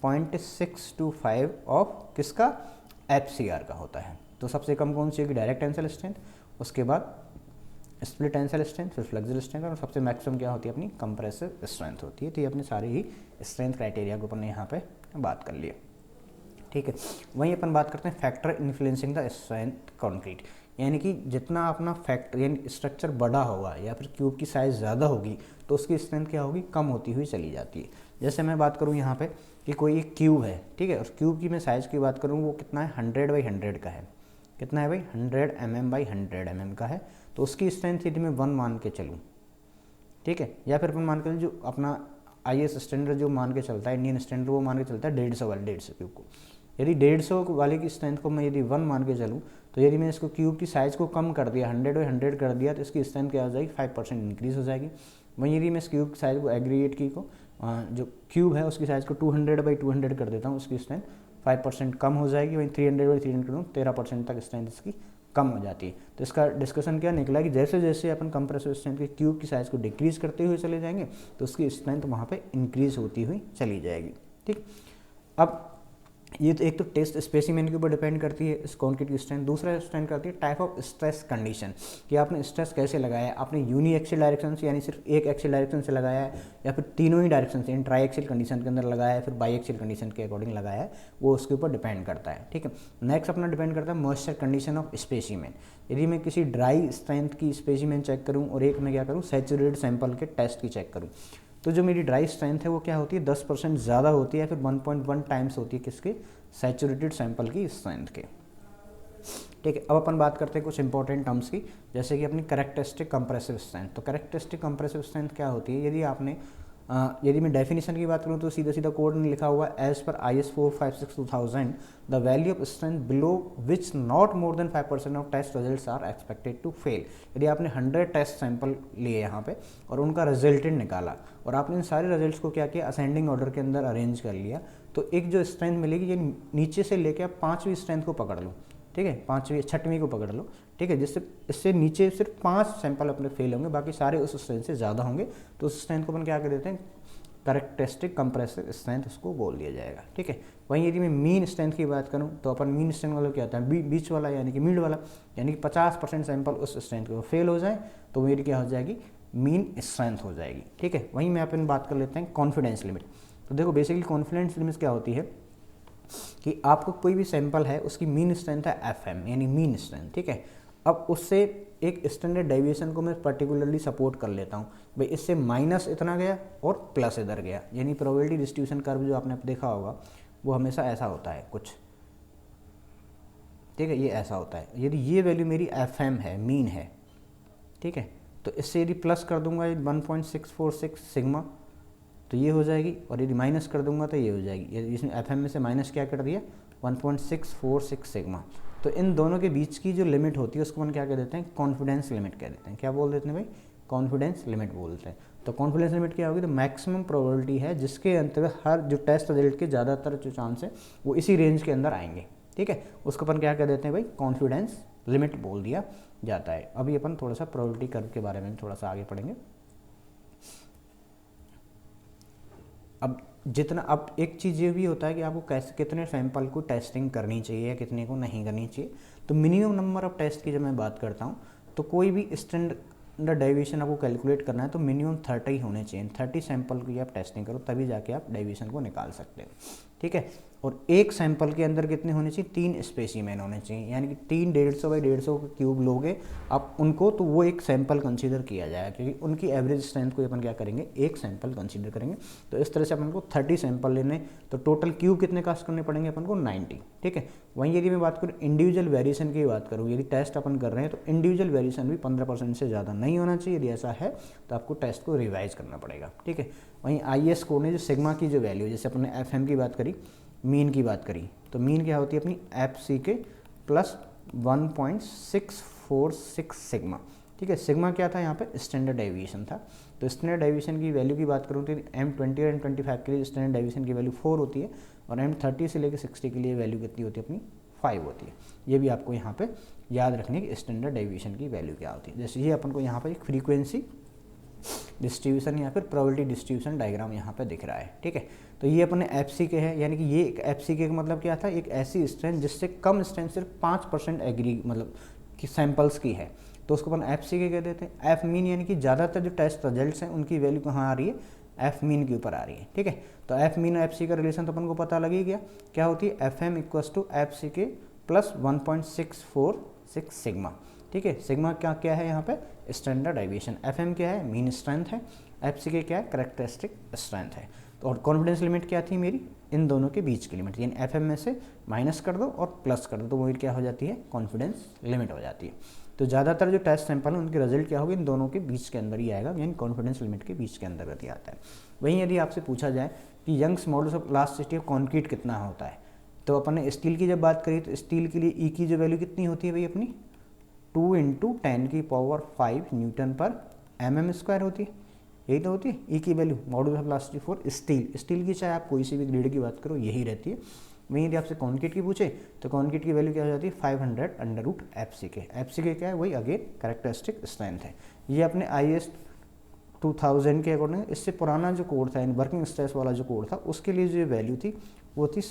0.625 किसका FCR का होता है। तो सबसे कम कौन सी होगी, डायरेक्ट टेंसाइल स्ट्रेंथ, उसके बाद स्प्लिट टेंसाइल स्ट्रेंथ, फिर फ्लेक्सरल स्ट्रेंथ, और सबसे मैक्सिमम क्या होती है अपनी कंप्रेसिव स्ट्रेंथ होती है। तो ये अपने सारे ही स्ट्रेंथ क्राइटेरिया को अपन ने यहाँ पे बात कर लिया। ठीक है, वहीं अपन बात करते हैं factor influencing the strength concrete. यानी कि जितना अपना फैक्टर यानी स्ट्रक्चर बड़ा होगा या फिर क्यूब की साइज़ ज़्यादा होगी तो उसकी स्ट्रेंथ क्या होगी, कम होती हुई चली जाती है। जैसे मैं बात करूँ यहाँ पे कि कोई एक क्यूब है, ठीक है, और क्यूब की मैं साइज़ की बात करूँ वो कितना है, 100/100 का है। कितना है भाई, 100 mm/100 mm का है। तो उसकी स्ट्रेंथ यदि मैं 1 मान के चलूँ, ठीक है, या फिर अपन मान के जो अपना IS स्टैंडर्ड जो मान के चलता है, इंडियन स्टैंडर्ड, वो मान के चलता है 150 क्यूब को। यदि 150 वाले की स्ट्रेंथ को मैं यदि 1 मान के चलूँ तो यदि मैं इसको क्यूब की साइज़ को कम कर दिया, 100/100 कर दिया, तो इसकी स्ट्रेंथ क्या हो जाएगी, 5% इंक्रीज़ हो जाएगी। वहीं यदि मैं इस क्यूब की साइज़ को एग्रीगेट की को जो क्यूब है उसकी साइज़ को 200/200 कर देता हूँ, उसकी स्ट्रेंथ 5% कम हो जाएगी। वहीं 300/300 करूँ 13% तक स्ट्रेंथ इसकी कम हो जाती है। तो इसका डिस्कशन क्या निकला कि जैसे जैसे अपन कंप्रेसिव स्ट्रेंथ के क्यूब की साइज़ को डिक्रीज़ करते हुए चले जाएंगे तो उसकी स्ट्रेंथ वहाँ पे इंक्रीज़ होती हुई चली जाएगी। ठीक, अब ये तो एक तो टेस्ट स्पेसिमेन के ऊपर डिपेंड करती है इस कंक्रीट की स्ट्रेंथ। दूसरा स्ट्रेंथ करती है टाइप ऑफ स्ट्रेस कंडीशन, कि आपने स्ट्रेस कैसे लगाया है, आपने यूनी एक्सियल डायरेक्शन से यानी सिर्फ एक एक्सियल डायरेक्शन से लगाया है या फिर तीनों ही डायरेक्शन से इन ट्राई एक्सियल कंडीशन के अंदर लगाया है, फिर बाई एक्सियल कंडीशन के अकॉर्डिंग लगाया है, वो उसके ऊपर डिपेंड करता है। ठीक है, नेक्स्ट अपना डिपेंड करता है मॉइस्चर कंडीशन ऑफ स्पेसिमेन। यदि मैं किसी ड्राई स्ट्रेंथ की स्पेसिमेन चेक करूँ और एक मैं क्या करूँ सैचुरेटेड सैंपल के टेस्ट की चेक करूँ, तो जो मेरी ड्राई स्ट्रेंथ है वो क्या होती है, 10% ज़्यादा होती है, फिर 1.1 टाइम्स होती है किसके, सैचुरेटेड सैंपल की स्ट्रेंथ के। ठीक है, अब अपन बात करते हैं कुछ इंपॉर्टेंट टर्म्स की, जैसे कि अपनी कैरेक्टरिस्टिक कंप्रेसिव स्ट्रेंथ। तो कैरेक्टरिस्टिक कंप्रेसिव स्ट्रेंथ क्या होती है, यदि मैं डेफिनेशन की बात करूँ तो सीधा सीधा कोड में लिखा हुआ है, एज पर IS 456-2000 the value of strength below which not more than 5% of test results are expected to fail. यदि आपने 100 टेस्ट सैंपल लिए यहाँ पे और उनका रिजल्टेंट निकाला और आपने इन सारे रिजल्ट्स को क्या किया, असेंडिंग ऑर्डर के अंदर अरेंज कर लिया, तो एक जो स्ट्रेंथ मिलेगी ये नीचे से लेके आप 5वीं स्ट्रेंथ को पकड़ लो, ठीक है, 5वीं 6वीं को पकड़ लो, ठीक है, जिससे इससे नीचे सिर्फ 5 सैंपल अपने फेल होंगे, बाकी सारे उस स्ट्रेंथ से ज़्यादा होंगे, तो उस स्ट्रेंथ को अपन क्या कर देते हैं, कैरेक्टरिस्टिक कंप्रेसिव स्ट्रेंथ उसको बोल दिया जाएगा। ठीक है, वहीं यदि मैं मीन स्ट्रेंथ की बात करूं तो अपन मीन स्ट्रेंथ वाला क्या होता है, बीच वाला यानी कि मिड वाला, यानी कि 50% सैंपल उस स्ट्रेंथ को फेल हो जाए तो मेरी क्या हो जाएगी, मीन स्ट्रेंथ हो जाएगी। ठीक है, वहीं मैं अपन बात कर लेते हैं कॉन्फिडेंस लिमिट। तो देखो बेसिकली कॉन्फिडेंस लिमिट क्या होती है कि आपको कोई भी सैंपल है उसकी मीन स्ट्रेंथ है FM यानी मीन स्ट्रेंथ। ठीक है, अब उससे एक स्टैंडर्ड डेविएशन को मैं पर्टिकुलरली सपोर्ट कर लेता हूँ, भाई इससे माइनस इतना गया और प्लस इधर गया, यानी प्रोबेबिलिटी डिस्ट्रीब्यूशन कर्व जो आपने देखा होगा वो हमेशा ऐसा होता है कुछ। ठीक है, ये ऐसा होता है, यदि ये वैल्यू मेरी FM है, मीन है, ठीक है, तो इससे यदि प्लस कर दूंगा 1.646 सिग्मा तो ये हो जाएगी, और यदि माइनस कर दूंगा तो ये हो जाएगी। यदि इसमें FM में से माइनस क्या कर दिया, 1.646 सिग्मा। तो इन दोनों के बीच की जो लिमिट होती है उसको हम क्या कह देते हैं, कॉन्फिडेंस लिमिट कह देते हैं। क्या बोल देते हैं भाई, कॉन्फिडेंस लिमिट बोलते हैं। तो कॉन्फिडेंस लिमिट क्या होगी, तो मैक्सिमम प्रोबेबिलिटी है जिसके अंतर्गत हर जो टेस्ट रिजल्ट के ज़्यादातर जो चांस है वो इसी रेंज के अंदर आएंगे। ठीक है, उसको अपन क्या कह देते हैं भाई, कॉन्फिडेंस लिमिट बोल दिया जाता है। अभी अपन थोड़ा सा प्रोबेबिलिटी कर्व के बारे में थोड़ा सा आगे पढ़ेंगे। अब एक चीज़ ये भी होता है कि आपको कैसे कितने सैंपल को टेस्टिंग करनी चाहिए या कितने को नहीं करनी चाहिए। तो मिनिमम नंबर ऑफ टेस्ट की जब मैं बात करता हूँ तो कोई भी स्टैंडर्ड डेविएशन आपको कैलकुलेट करना है तो मिनिमम 30 ही होने चाहिए। 30 सैंपल की आप टेस्टिंग करो तभी जाके आप डेविएशन को निकाल सकते हैं। ठीक है, और एक सैंपल के अंदर कितने होने चाहिए, 3 स्पेसिमेन होने चाहिए, यानी कि 3 150/150 क्यूब लोगे आप उनको तो वो एक सैंपल कंसीडर किया जाएगा, क्योंकि उनकी एवरेज स्ट्रेंथ को अपन क्या करेंगे, एक सैंपल कंसीडर करेंगे। तो इस तरह से अपन को 30 सैंपल लेने, तो टोटल क्यूब कितने कास्ट करने पड़ेंगे अपन को, 90। ठीक है, वहीं यदि मैं बात करूँ इंडिविजुअल वेरिएशन की बात करूँ, यदि टेस्ट अपन कर रहे हैं तो इंडिविजुअल वेरिएशन भी 15% से ज़्यादा नहीं होना चाहिए। यदि ऐसा है तो आपको टेस्ट को रिवाइज करना पड़ेगा। ठीक है, वहीं IS कोड ने जो सिग्मा की जो वैल्यू, जैसे अपने FM की बात करी, मीन की बात करी, तो मीन क्या होती है अपनी FCK प्लस 1.646 सिग्मा। ठीक है, सिग्मा क्या था यहाँ पे, स्टैंडर्ड डेविएशन था। तो स्टैंडर्ड डेविएशन की वैल्यू की बात करूँ तो M20 और M25 के लिए स्टैंडर्ड डेविएशन की वैल्यू 4 होती है, और M30 से लेकर 60 के लिए वैल्यू कितनी होती है अपनी, 5 होती है। ये भी आपको यहाँ पे याद रखने की स्टैंडर्ड डेविएशन की वैल्यू क्या होती है। जैसे ये अपन को यहाँ पर एक फ्रीक्वेंसी डिस्ट्रीब्यूशन या फिर प्रोबेबिलिटी डिस्ट्रीब्यूशन डायग्राम यहाँ पे दिख रहा है। ठीक है, तो ये अपने FCK है, यानी कि ये एक FCK का मतलब क्या था, एक ऐसी स्ट्रेंथ जिससे कम स्ट्रेंथ सिर्फ 5% एग्री मतलब कि सैंपल्स की है, तो उसको अपन FCK कह देते हैं। F मीन यानी कि ज़्यादातर जो टेस्ट रिजल्ट्स हैं उनकी वैल्यू कहाँ आ रही है, F मीन के ऊपर आ रही है। ठीक है, तो F मीन और FC का रिलेशन तो अपन को पता लग ही गया, क्या होती है, FM = FCK प्लस 1.646 6 सिग्मा। ठीक है, सिग्मा क्या क्या है यहाँ पे, स्टैंडर्ड डेविएशन, एफएम क्या है, मीन स्ट्रेंथ है, एफसीके क्या है, कैरेक्टरिस्टिक स्ट्रेंथ है। तो और कॉन्फिडेंस लिमिट क्या थी मेरी, इन दोनों के बीच की लिमिट, यानी एफएम में से माइनस कर दो और प्लस कर दो तो वो क्या हो जाती है, कॉन्फिडेंस लिमिट हो जाती है। तो ज़्यादातर जो टेस्ट सैंपल है उनके रिजल्ट क्या होगी, इन दोनों के बीच के अंदर ही आएगा, यानी कॉन्फिडेंस लिमिट के बीच के अंदर ही आता है। वहीं यदि आपसे पूछा जाए कि Young's modulus of elasticity of concrete कितना होता है, तो अपन ने स्टील की जब बात करी तो स्टील के लिए ई की जो वैल्यू कितनी होती है भाई अपनी, 2 × 10⁵ न्यूटन पर mm² होती है, यही तो होती है ई की value modulus of elasticity for steel. Steel की चाहे आप कोई सी भी ग्रेड की बात करो यही रहती है। वहीं यदि आपसे कॉन्क्रीट की पूछे तो कॉन्क्रीट की वैल्यू क्या हो जाती है, 500√fck। fck क्या है, वही अगेन कैरेक्टरिस्टिक स्ट्रेंथ है। ये अपने IS 2000 के अकॉर्डिंग, इससे पुराना जो कोड था यानी वर्किंग स्ट्रेस वाला जो कोड था उसके लिए जो वैल्यू थी वो थी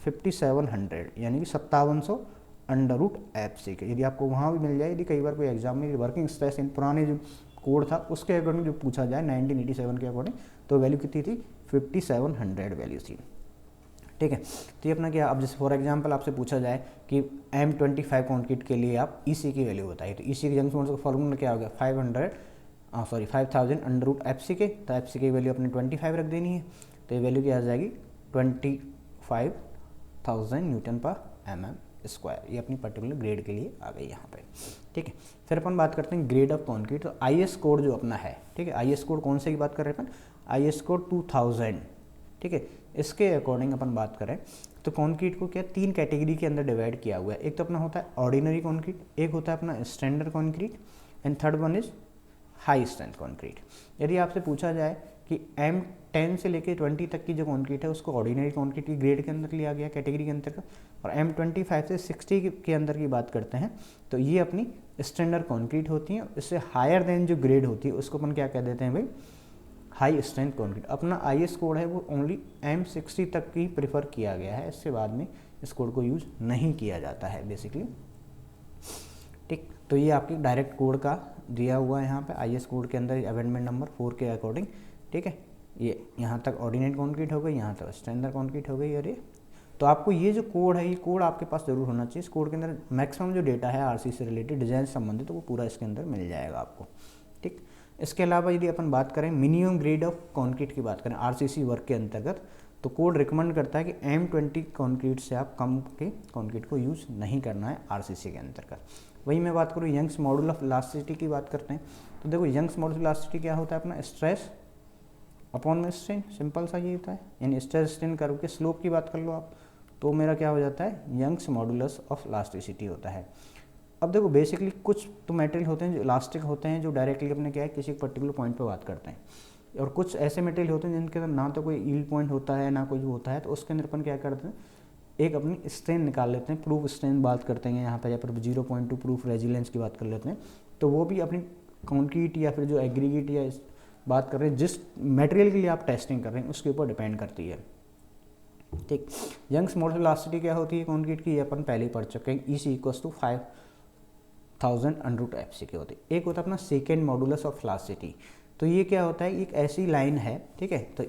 5700, यानी कि 5700√fck। यदि आपको वहाँ भी मिल जाए, यदि कई बार कोई एग्जाम में वर्किंग स्ट्रेस इन पुराने जो कोड था उसके अकॉर्डिंग जो पूछा जाए 1987 के अकॉर्डिंग, तो वैल्यू कितनी थी, 5700 वैल्यू थी। ठीक है, तो ये अपना क्या, अब जैसे फॉर एग्जांपल आपसे पूछा जाए कि M25 कॉन्क्रीट के लिए आप EC की वैल्यू बताइए, तो EC के जंक्शन का फॉर्मूला क्या हो गया, 5000√fck। तो fck की वैल्यू अपने 25 रख देनी है, तो ये वैल्यू क्या आ जाएगी, 25,000 Nm²। ये अपनी पर्टिकुलर ग्रेड के लिए आ गई यहाँ पे। ठीक है, फिर अपन बात करते हैं ग्रेड ऑफ कॉन्क्रीट। तो IS कोड जो अपना है, ठीक है, IS कोड कौन से की बात कर रहे हैं अपन, IS कोड 2000। ठीक है, इसके अकॉर्डिंग अपन बात करें तो कॉन्क्रीट को क्या 3 कैटेगरी के अंदर डिवाइड किया हुआ है। एक तो अपना होता है ऑर्डिनरी कॉन्क्रीट, एक होता है अपना standard concrete, and third one is high strength concrete. यदि आपसे पूछा जाए कि M10 से लेकर 20 तक की जो कॉन्क्रीट है उसको ऑर्डिनरी कॉन्क्रीट की ग्रेड के अंदर लिया गया, कैटेगरी के अंतर्गत, और M25 से 60 के अंदर की बात करते हैं तो ये अपनी स्टैंडर्ड कॉन्क्रीट होती है। इससे हायर देन जो ग्रेड होती है उसको अपन क्या कह देते हैं भाई, हाई स्ट्रेंथ कॉन्क्रीट। अपना IS कोड है वो ओनली M60 तक ही प्रेफर किया गया है, इससे बाद में इस कोड को यूज नहीं किया जाता है बेसिकली। ठीक, तो ये आपकी डायरेक्ट कोड का दिया हुआ है यहाँ पे IS कोड के अंदर अमेंडमेंट नंबर 4 के अकॉर्डिंग। ठीक है, ये यहाँ तक ऑर्डिनेट कॉन्क्रीट हो गई, यहाँ तक स्टैंडर्ड कॉन्क्रीट हो गई। और ये तो आपको ये जो कोड है, ये कोड आपके पास जरूर होना चाहिए। इस कोड के अंदर मैक्सिमम जो डेटा है RC से रिलेटेड, डिजाइन से संबंधित, तो वो पूरा इसके अंदर मिल जाएगा आपको। ठीक, इसके अलावा यदि अपन बात करें मिनिमम ग्रेड ऑफ कॉन्क्रीट की बात करें RCC वर्क के अंतर्गत, तो कोड रिकमेंड करता है कि M20 कॉन्क्रीट से आप कम के कॉन्क्रीट को यूज़ नहीं करना है RCC के अंतर्गत। वही मैं बात करूँ यंग्स मॉडल ऑफ इलास्टिसिटी की बात करते हैं, तो देखो यंग्स मॉडल ऑफ इलास्टिसिटी क्या होता है अपना, स्ट्रेस अपॉन स्ट्रेन, सिंपल सा ये होता है। यानी स्ट्रेस स्ट्रेन कर्व के स्लोप की बात कर लो आप, तो मेरा क्या हो जाता है, यंग्स मॉडुलस ऑफ इलास्टिसिटी होता है। अब देखो बेसिकली कुछ तो मटेरियल होते हैं जो इलास्टिक होते हैं, जो डायरेक्टली अपने क्या है किसी पर्टिकुलर पॉइंट पे बात करते हैं, और कुछ ऐसे मटेरियल होते हैं जिनके अंदर ना तो कोई यील्ड पॉइंट होता है ना कोई होता है, तो उसके अंदर अपन क्या करते हैं, एक अपनी स्ट्रेन निकाल लेते हैं, प्रूफ स्ट्रेन बात करते हैं यहाँ पर, या फिर 0.2 प्रूफ रेजिलेंस की बात कर लेते हैं। तो वो भी अपनी कॉन्क्रीट या फिर जो एग्रीगेट या बात कर रहे हैं, जिस मटेरियल के लिए आप टेस्टिंग कर रहे हैं उसके ऊपर डिपेंड करती है। ठीक, यंग्स मॉडल इलास्टिसिटी क्या होती है कॉन्क्रीट की, ये अपन पहले ही पढ़ चुके हैं, EC = 5000√fck होती है। एक होता है अपना सेकेंड मॉडुलस ऑफ इलास्टिसिटी, तो ये क्या होता है, एक ऐसी लाइन है, ठीक है, तो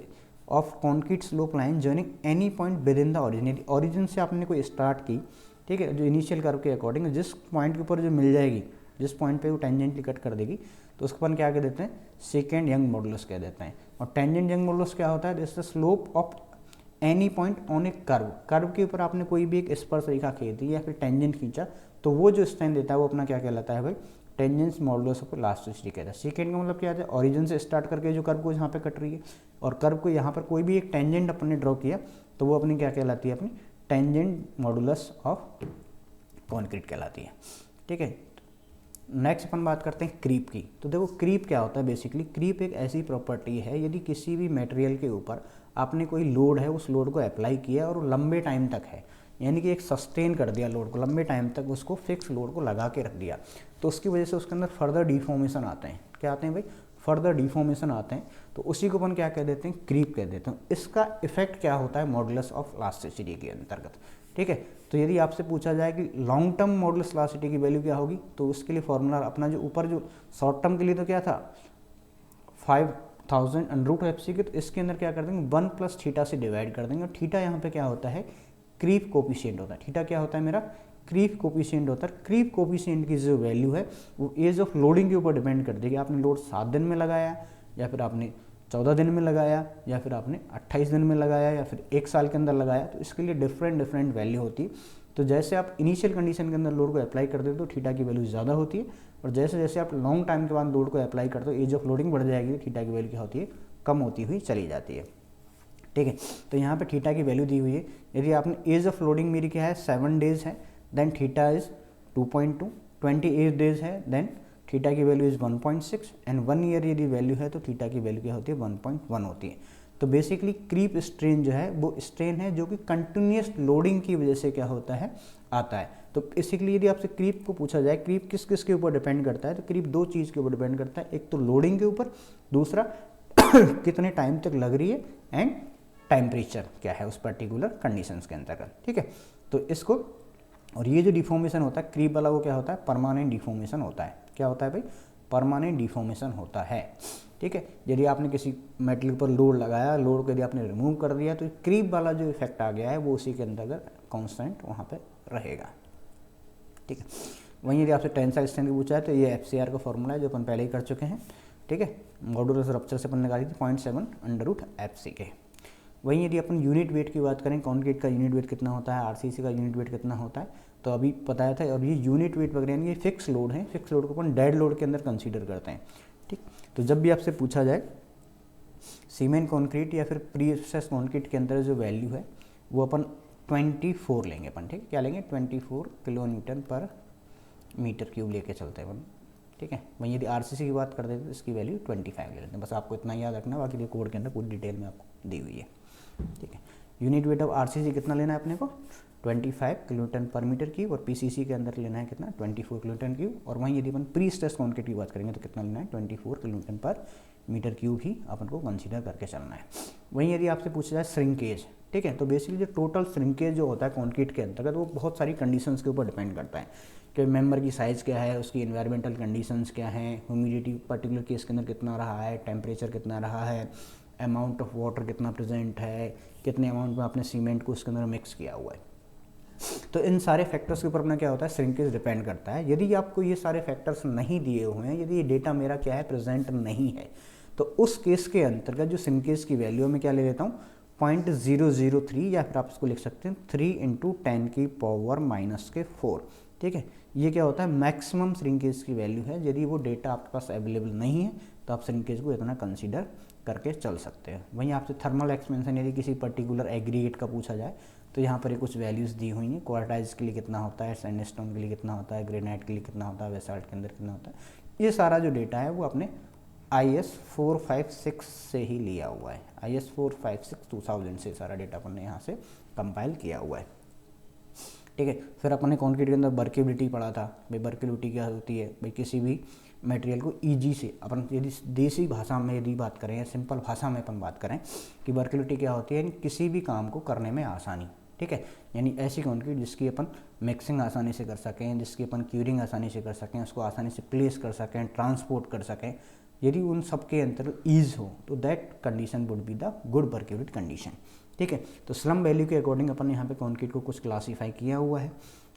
of concrete slope line joining any point with in the origin. Origin से आपने कोई स्टार्ट की, ठीक है, जो इनिशियल कर्व के अकॉर्डिंग जिस पॉइंट के ऊपर जो मिल जाएगी, जिस पॉइंट पे वो टेंजेंटली कट कर देगी, तो उसको अपन क्या कह देते हैं, सेकेंड यंग मॉडुलस कह देते हैं। और टेंजेंट यंग मॉडुलस क्या होता है, this the slope of any point on A curve. Curve के ऊपर आपने कोई भी एक स्पर्श रेखा खींच दी या फिर टेंजेंट खींचा, तो वो जो स्ट्रेन देता है वो अपना क्या कहलाता है भाई, टेंजेंस मॉडुलस ऑफ इलास्टिसिटी कहता है। सेकेंड का मतलब क्या है, ओरिजिन से स्टार्ट करके जो कर्व को यहाँ पे कट रही है, और कर्व को यहाँ पर कोई भी एक टेंजेंट अपने ड्रॉ किया, तो वो अपनी क्या कहलाती है, अपनी टेंजेंट मॉडुलस ऑफ कॉन्क्रीट कहलाती है। ठीक है, नेक्स्ट अपन बात करते हैं क्रीप की। तो देखो क्रीप क्या होता है, बेसिकली क्रीप एक ऐसी प्रॉपर्टी है, यदि किसी भी मटेरियल के ऊपर आपने कोई लोड है, उस लोड को अप्लाई किया और वो लंबे टाइम तक है, यानी कि एक सस्टेन कर दिया लोड को, लंबे टाइम तक उसको फिक्स लोड को लगा के रख दिया, तो उसकी वजह से उसके अंदर फर्दर डिफॉर्मेशन आते हैं। क्या आते हैं भाई, फर्दर डिफॉर्मेशन आते हैं, तो उसी को अपन क्या कह देते हैं, क्रीप कह देते हैं। इसका इफेक्ट क्या होता है मॉडुलस ऑफ इलास्टिसिटी के अंतर्गत। ठीक है, तो यदि आपसे पूछा जाए कि लॉन्ग टर्म मॉडुलस इलास्टिसिटी की वैल्यू क्या होगी, तो उसके लिए फॉर्मूला अपना जो ऊपर जो शॉर्ट टर्म के लिए तो क्या था 5000√fck, तो इसके अंदर क्या कर देंगे 1 + थीटा से डिवाइड कर देंगे, और थीटा यहाँ पे क्या होता है, क्रीप कोफिशिएंट होता है। थीटा क्या होता है मेरा, क्रीप कोफिशिएंट होता है। क्रीप कोफिशिएंट की जो वैल्यू है वो एज ऑफ लोडिंग के ऊपर डिपेंड करती है कि आपने लोड 7 दिन में लगाया या फिर आपने 14 दिन में लगाया या फिर आपने 28 दिन में लगाया या फिर 1 साल के अंदर लगाया। तो इसके लिए डिफरेंट वैल्यू होती है। तो जैसे आप इनिशियल कंडीशन के अंदर लोड को अप्लाई करते हो तो थीटा की वैल्यू ज़्यादा होती है, और जैसे जैसे आप लॉन्ग टाइम के बाद लोड को अप्लाई करते हो एज ऑफ लोडिंग बढ़ जाएगी, थीटा की वैल्यू क्या होती है, कम होती हुई चली जाती है। ठीक है, तो यहाँ पे थीटा की वैल्यू दी हुई है। यदि आपने एज ऑफ लोडिंग मेरी क्या है 7 डेज है, देन थीटा इज 2.2, 28 डेज है देन थीटा की वैल्यू इज 1.6, एंड 1 ईयर यदि वैल्यू है तो थीटा की वैल्यू क्या होती है 1.1 होती है। तो बेसिकली क्रीप स्ट्रेन जो है वो स्ट्रेन है जो कि कंटिन्यूस लोडिंग की वजह से क्या होता है, आता है। तो बेसिकली यदि आपसे क्रीप को पूछा जाए क्रीप किस किस के ऊपर डिपेंड करता है, तो क्रीप 2 चीज़ के ऊपर डिपेंड करता है, एक तो लोडिंग के ऊपर, दूसरा कितने टाइम तक लग रही है, एंड टेम्परेचर क्या है उस पर्टिकुलर कंडीशंस के अंतर्गत। ठीक है, तो इसको, और ये जो डिफॉर्मेशन होता है क्रीप वाला वो क्या होता है, परमानेंट डिफॉर्मेशन होता है। क्या होता है भाई, परमानेंट डिफॉर्मेशन होता है। ठीक है, यदि आपने किसी मेटल पर लोड लगाया, लोड को यदि आपने रिमूव कर दिया तो क्रीप वाला जो इफेक्ट आ गया है वो उसी के अंतर्गत कांस्टेंट वहाँ पे रहेगा। ठीक है, वहीं यदि आपसे टेंसाइल स्ट्रेंथ पूछा है तो ये FCR का फॉर्मूला है जो अपन पहले ही कर चुके हैं। ठीक है, मॉडुलस रप्चर से अपन निकाली थी 0.7 √FC के। वहीं यदि अपन यूनिट वेट की बात करें, कॉन्क्रीट का यूनिट वेट कितना होता है, RCC का यूनिट वेट कितना होता है, तो अभी बताया था। अब ये यूनिट वेट वगैरह यानी ये फिक्स लोड है, फिक्स लोड को अपन डेड लोड के अंदर कंसीडर करते हैं। ठीक, तो जब भी आपसे पूछा जाए सीमेंट कॉन्क्रीट या फिर प्रीस्ट्रेस्ड कॉन्क्रीट के अंदर जो वैल्यू है वो अपन 24 लेंगे अपन। ठीक, क्या लेंगे 24 किलो न्यूटन पर मीटर क्यूब लेके चलते हैं अपन। ठीक है, वहीं यदि RCC की बात करते हैं तो इसकी वैल्यू 25 ले लेते हैं। बस आपको इतना याद रखना, बाकी ये कोड के अंदर पूरी डिटेल में आपको दी हुई है। ठीक है, यूनिट वेट ऑफ RCC कितना लेना है अपने को 25 किलो न्यूटन पर मीटर क्यूब, और PCC के अंदर लेना है कितना 24 किलो न्यूटन क्यूब। और वहीं यदि अपन प्री स्ट्रेस्ड कॉन्क्रीट की बात करेंगे तो कितना लेना है 24 किलो न्यूटन पर मीटर क्यूब ही अपन को कंसीडर करके चलना है। वहीं यदि आपसे पूछा जाए श्रिंकेज, ठीक है, तो बेसिकली जो टोटल श्रिंकेज जो होता है कॉन्क्रीट के अंतर्गत वो बहुत सारी कंडीशंस के ऊपर डिपेंड करता है कि मेंबर की साइज़ क्या है, उसकी एनवायरमेंटल कंडीशंस क्या हैं, ह्यूमिडिटी पर्टिकुलर केस के अंदर कितना रहा है, टेम्परेचर कितना रहा है, अमाउंट ऑफ वाटर कितना प्रेजेंट है, कितने अमाउंट में आपने सीमेंट को उसके अंदर मिक्स किया हुआ है। तो इन सारे फैक्टर्स के ऊपर अपना क्या होता है श्रिंकेज डिपेंड करता है। यदि आपको ये सारे फैक्टर्स नहीं दिए हुए हैं, यदि ये डेटा मेरा क्या है प्रेजेंट नहीं है, तो उस केस के अंतर्गत जो श्रिंकेज की वैल्यू मैं क्या ले लेता हूँ 0.003, या फिर आप इसको लिख सकते हैं 3 × 10⁻⁻⁴। ठीक है, ये क्या होता है मैक्सिमम श्रिंकेज की वैल्यू है। यदि वो डेटा आपके पास अवेलेबल नहीं है तो आप श्रिंकेज को इतना कंसीडर करके चल सकते हैं। वहीं आपसे थर्मल एक्सपेंशन यदि किसी पर्टिकुलर एग्रीगेट का पूछा जाए तो यहाँ पर कुछ वैल्यूज़ दी हुई हैं, क्वार्टाइज के लिए कितना होता है, सैंडस्टोन के लिए कितना होता है, ग्रेनाइट के लिए कितना होता है, बेसाल्ट के अंदर कितना होता है। ये सारा जो डेटा है वो अपने IS 456 से ही लिया हुआ है। IS 456 2000 से सारा डेटा अपन ने यहाँ से कंपाइल किया हुआ है। ठीक है, फिर अपन ने कॉन्क्रीट के अंदर वर्केबिलिटी पढ़ा था। भाई वर्केबिलिटी क्या होती है, भाई किसी भी मटेरियल को ईजी से अपन यदि देसी भाषा में यदि बात करें या सिंपल भाषा में अपन बात करें कि वर्केबिलिटी क्या होती है, किसी भी काम को करने में आसानी। ठीक है, यानी ऐसी कॉन्क्रीट जिसकी अपन मिक्सिंग आसानी से कर सकें, जिसकी अपन क्यूरिंग आसानी से कर सकें, उसको आसानी से प्लेस कर सकें, ट्रांसपोर्ट कर सकें। यदि उन सब के अंदर ईज हो तो that condition would be the good workability condition. ठीक है, तो स्लम वैल्यू के अकॉर्डिंग अपन यहाँ पे कॉन्क्रीट को कुछ क्लासीफाई किया हुआ है।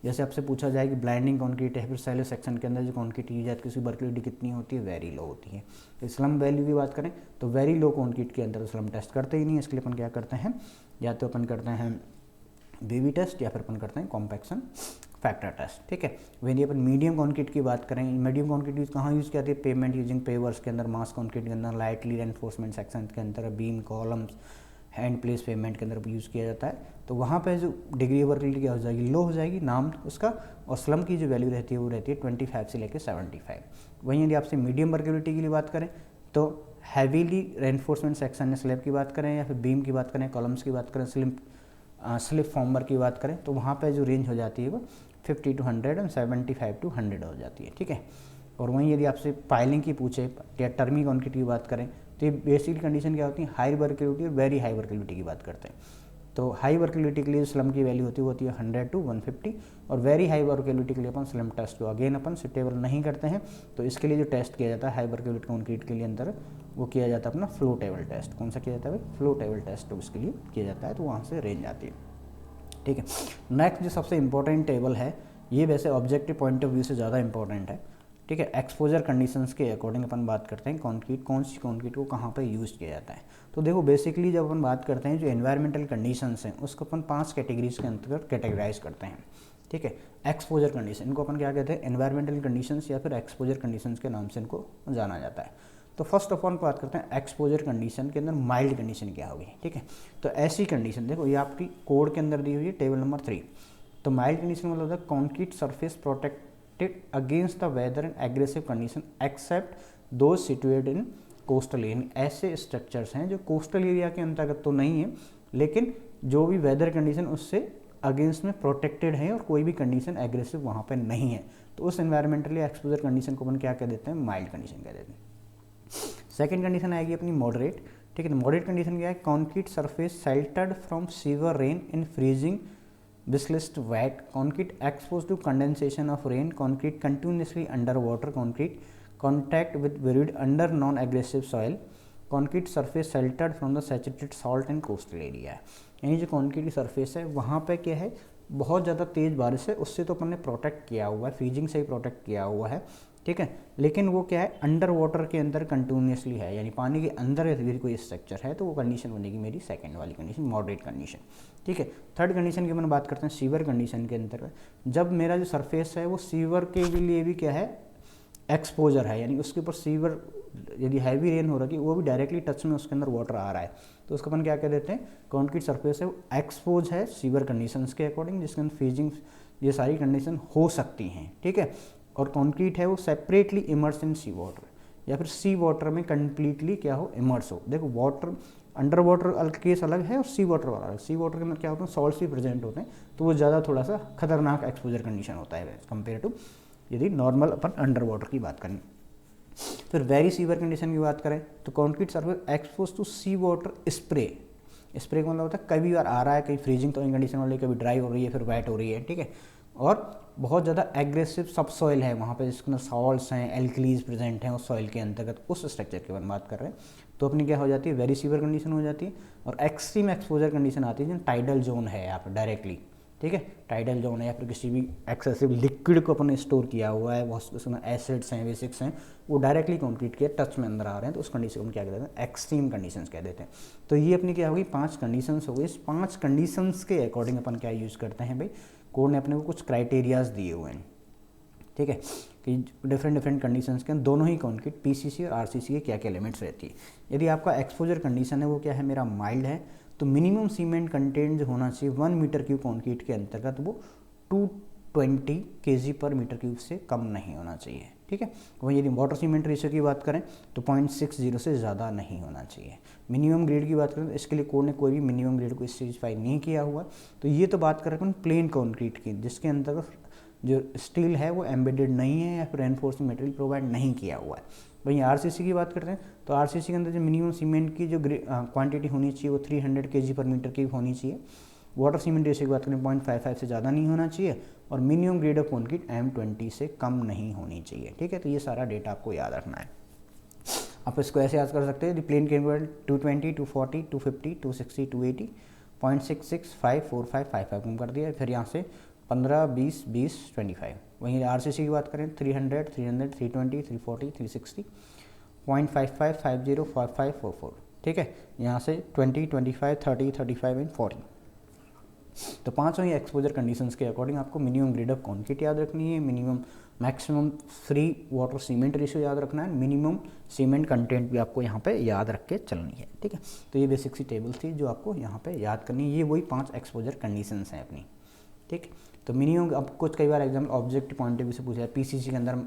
जैसे आपसे पूछा जाए कि ब्लाइंडिंग कॉन्क्रीट है, फिर सैलो सेक्शन के अंदर जो कॉन्क्रीट यूज जाती है उसकी वर्केबिलिटी कितनी होती है, वेरी लो होती है। तो स्लम वैल्यू की बात करें तो वेरी लो कॉन्क्रीट के अंदर स्लम टेस्ट करते ही नहीं है। इसके लिए अपन क्या करते हैं, या तो अपन करते हैं बेबी टेस्ट या फिर अपन करते हैं कॉम्पैक्शन फैक्टर टेस्ट। ठीक है, वही अपन मीडियम कॉन्क्रीट की बात करें, मीडियम कॉन्क्रीट यूज कहाँ यूज़ किया जाती है, पेमेंट यूजिंग पेवर्स के अंदर, मास कॉन्क्रीट के अंदर, लाइटली रेनफोर्समेंट सेक्शन के अंदर, beam columns, hand place payment के अंदर यूज़ किया जाता है। तो वहाँ पे जो डिग्री वर्केबिलिटी क्या हो जाएगी, लो हो जाएगी नाम उसका, और स्लम की जो वैल्यू रहती है वो रहती है 25 से लेकर 75। वहीं यदि आपसे मीडियम वर्केबिलिटी की बात करें तो हैवीली रेनफोर्समेंट सेक्शन में स्लैब की बात करें या फिर बीम की बात करें, कॉलम्स की बात करें, स्लिप फॉर्मर की बात करें, तो वहाँ पे जो रेंज हो जाती है वो 50 to 100 और 75 to 100 हो जाती है। ठीक है, और वहीं यदि आपसे पाइलिंग की पूछे या टर्मी कॉन्क्रीट की बात करें तो ये बेसिक कंडीशन क्या होती है, हाई वर्केबिलिटी और वेरी हाई वर्केबिलिटी की बात करते हैं। तो हाई वर्केबिलिटी के लिए स्लम की वैल्यू होती है 100 to 150, और वेरी हाई वर्केबिलिटी के लिए अपन स्लम टेस्ट को अगेन अपन सुटेबल नहीं करते हैं। तो इसके लिए जो टेस्ट किया जाता है हाई वर्केबिलिटी कॉन्क्रीट के लिए अंदर, वो किया जाता है अपना फ्लो टेबल टेस्ट। कौन सा किया जाता है भाई, फ्लो टेबल टेस्ट, तो उसके लिए किया जाता है, तो वहाँ से रेंज आती है। ठीक है, नेक्स्ट जो सबसे इंपॉर्टेंट टेबल है ये वैसे ऑब्जेक्टिव पॉइंट ऑफ व्यू से ज़्यादा इंपॉर्टेंट है, ठीक है। एक्सपोजर कंडीशंस के अकॉर्डिंग अपन बात करते हैं कंक्रीट, कौन सी कंक्रीट को कहाँ पे यूज़ किया जाता है। तो देखो बेसिकली जब अपन बात करते हैं जो एनवायरमेंटल कंडीशंस हैं उसको अपन 5 कैटेगरीज के अंतर्गत कैटेगराइज करते हैं, ठीक है। एक्सपोजर कंडीशन, इनको अपन क्या कहते हैं, एनवायरमेंटल कंडीशंस या फिर एक्सपोजर कंडीशंस के नाम से इनको जाना जाता है। तो फर्स्ट ऑफ ऑल बात करते हैं एक्सपोजर कंडीशन के अंदर माइल्ड कंडीशन क्या होगी, ठीक है। तो ऐसी कंडीशन देखो ये आपकी कोड के अंदर दी हुई है टेबल नंबर 3। तो माइल्ड कंडीशन मतलब होता है concrete surface protected against the weather and aggressive condition except those situated in coastal area. ऐसे स्ट्रक्चर्स हैं जो कोस्टल एरिया के अंतर्गत तो नहीं है, लेकिन जो भी वेदर कंडीशन उससे अगेंस्ट में प्रोटेक्टेड है और कोई भी कंडीशन एग्रेसिव वहाँ पे नहीं है, तो उस एनवायरमेंटली एक्सपोजर कंडीशन को अपन क्या कह देते हैं, माइल्ड कंडीशन कह देते हैं। सेकेंड कंडीशन आएगी अपनी मॉडरेट, ठीक है। मॉडरेट कंडीशन क्या है, concrete surface sheltered from severe rain in freezing whilst wet, concrete exposed to condensation of rain, concrete continuously under water, concrete contact with buried under non-aggressive soil, concrete surface sheltered from the saturated salt and coastal area। यानी जो concrete की surface है वहाँ पे क्या है, बहुत ज़्यादा तेज़ बारिश है उससे तो अपन ने प्रोटेक्ट किया हुआ है, फ्रीजिंग से ही प्रोटेक्ट किया हुआ है, ठीक है। लेकिन वो क्या है, अंडर वाटर के अंदर कंटिन्यूसली है, यानी पानी के अंदर यदि कोई स्ट्रक्चर है तो वो कंडीशन बनेगी मेरी सेकंड वाली कंडीशन, मॉडरेट कंडीशन, ठीक है। थर्ड कंडीशन की अपन बात करते हैं सीवर कंडीशन के अंतर्गत, जब मेरा जो सरफेस है वो सीवर के लिए भी क्या है, एक्सपोजर है, यानी उसके ऊपर सीवर यदि हैवी रेन हो रही है वो भी डायरेक्टली टच में उसके अंदर वाटर आ रहा है, तो उसको अपन क्या कह देते हैं, कॉन्क्रीट सरफेस है वो एक्सपोज है सीवर कंडीशंस के अकॉर्डिंग, जिसके अंदर फ्रीजिंग ये सारी कंडीशन हो सकती हैं, ठीक है। और कॉन्क्रीट है वो separately immerse in sea water, या फिर सी वाटर में कंप्लीटली क्या हो, इमर्स हो। देखो वाटर अंडर वाटर केस अलग है और सी वाटर वाला अलग। सी वाटर के अंदर क्या होता है, सॉल्ट्स भी प्रेजेंट होते हैं, तो वो ज़्यादा थोड़ा सा खतरनाक एक्सपोजर कंडीशन होता है कंपेयर टू यदि नॉर्मल अपन अंडर वाटर की बात करें। फिर वेरी सीवर कंडीशन की बात करें तो concrete surface expose to sea water spray, spray का मतलब होता है कभी बार आ रहा है, कहीं फ्रीजिंग तो कंडीशन वाली, कभी ड्राई हो रही है, फिर वेट हो रही है, ठीक है। और बहुत ज़्यादा एग्रेसिव सब सॉइल है वहाँ पे, जिसके अंदर सॉल्ट्स हैं, एल्कलीज प्रेजेंट हैं उस सॉइल के अंतर्गत, उस स्ट्रक्चर की बात कर रहे हैं, तो अपनी क्या हो जाती है, वेरी सीवर कंडीशन हो जाती है। और एक्सट्रीम एक्सपोजर कंडीशन आती है जो टाइडल जोन है यहाँ पर डायरेक्टली, ठीक है। टाइडल जोन है या फिर किसी भी एक्सेसिव लिक्विड को अपने स्टोर किया हुआ है, बहुत उसमें एसिड्स हैं, बेसिक्स हैं, वो डायरेक्टली कंक्रीट के टच में अंदर आ रहे हैं, तो उस कंडीशन को क्या कहते हैं, एक्सट्रीम कंडीशंस कह देते हैं। तो ये अपनी क्या होगी, 5 कंडीशंस हो गई। इस 5 कंडीशंस के अकॉर्डिंग अपन क्या यूज़ करते हैं भाई, कोड ने अपने को कुछ क्राइटेरियाज दिए हुए हैं, ठीक है, कि डिफरेंट कंडीशंस के दोनों ही कॉन्क्रीट पीसीसी और आरसीसी के क्या क्या लिमिट्स रहती है। यदि आपका एक्सपोजर कंडीशन है वो क्या है, मेरा माइल्ड है, तो मिनिमम सीमेंट कंटेंट जो होना चाहिए 1 मीटर क्यूब कॉन्क्रीट के अंतर्गत वो 220 kg पर मीटर क्यूब से कम नहीं होना चाहिए, ठीक है। वहीं यदि वाटर सीमेंट रेशियो की बात करें तो 0.60 से ज़्यादा नहीं होना चाहिए। मिनिमम ग्रेड की बात करें तो इसके लिए कोड ने कोई भी मिनिमम ग्रेड को स्पेसिफाई नहीं किया हुआ। तो ये तो बात कर रहे हैं प्लेन कॉन्क्रीट की, जिसके अंतर्गत जो स्टील है वो एम्बेडेड नहीं है या फिर रेनफोर्सिंग मटेरियल प्रोवाइड नहीं किया हुआ है। वहीं आरसीसी की बात करते हैं तो आरसीसी के अंदर जो मिनिमम सीमेंट की जो क्वांटिटी होनी चाहिए वो 300 kg पर मीटर की होनी चाहिए। वाटर सीमेंट रेशियो की बात करें 0.55 से ज़्यादा नहीं होना चाहिए, और minimum grade of concrete M20 से कम नहीं होनी चाहिए, ठीक है। तो ये सारा डेटा आपको याद रखना है। आप इसको ऐसे याद कर सकते हैं, प्लेन के 220, 240, 250, 260, 280, 0.66, 5, 4, 5, 5 कम कर दिया। फिर यहाँ से 15, 20, 20, 25। वहीं आरसीसी की बात करें 300, 300, 320, 340, 360, 0.55, 50, 55, 44, ठीक है। यहाँ से 20, 25, 30, 35 एंड 40। तो 5 ही एक्सपोजर कंडीशंस के अकॉर्डिंग आपको मिनिमम ग्रेड ऑफ कॉन्क्रीट याद रखनी है, minimum maximum free water cement ratio याद रखना है, मिनिमम सीमेंट कंटेंट भी आपको यहाँ पे याद रख के चलनी है, ठीक है। तो ये बेसिक सी टेबल थी जो आपको यहाँ पे याद करनी है। ये वही 5 एक्सपोजर कंडीशंस हैं अपनी, ठीक। तो मिनिमम अब कुछ कई बार example objective point of view से पूछा है, पीसीसी के अंदर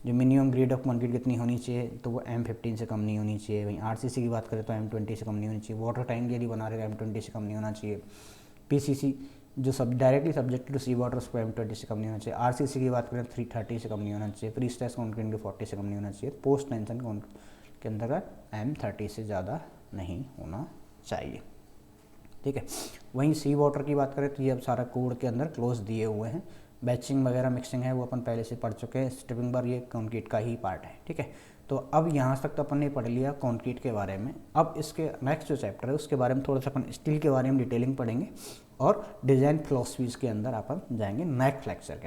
जो मिनिमम ग्रेड ऑफ कॉन्क्रीट कितनी होनी चाहिए, तो वो M15 से कम नहीं होनी चाहिए। वहीं आरसीसी की बात करें तो M20 से कम नहीं होनी चाहिए। वाटर टैंक यदि बना रहे तो M20 से कम नहीं होना चाहिए। पीसीसी जो सब directly subject to sea water उसको M20 से कम नहीं होना चाहिए। आरसीसी की बात करें 330 से कम नहीं होना चाहिए। प्री स्ट्रेस कॉन्क्रीट के 40 से कम नहीं होना चाहिए। पोस्ट टेंशन के अंतर्गत M30 से ज़्यादा नहीं होना चाहिए, ठीक है। वहीं सी वाटर की बात करें तो ये अब सारा कोड के अंदर क्लोज दिए हुए हैं। बैचिंग वगैरह मिक्सिंग है वो अपन पहले से पढ़ चुके हैं, स्ट्रिपिंग बार ये कॉन्क्रीट का ही पार्ट है, ठीक है। तो अब यहाँ तक तो अपन ने पढ़ लिया कॉन्क्रीट के बारे में। अब इसके नेक्स्ट जो चैप्टर है उसके बारे में थोड़ा सा अपन स्टील के बारे में डिटेलिंग पढ़ेंगे और डिज़ाइन फिलॉसफीज़ के अंदर अपन जाएंगे नेक्स्ट लेक्चर के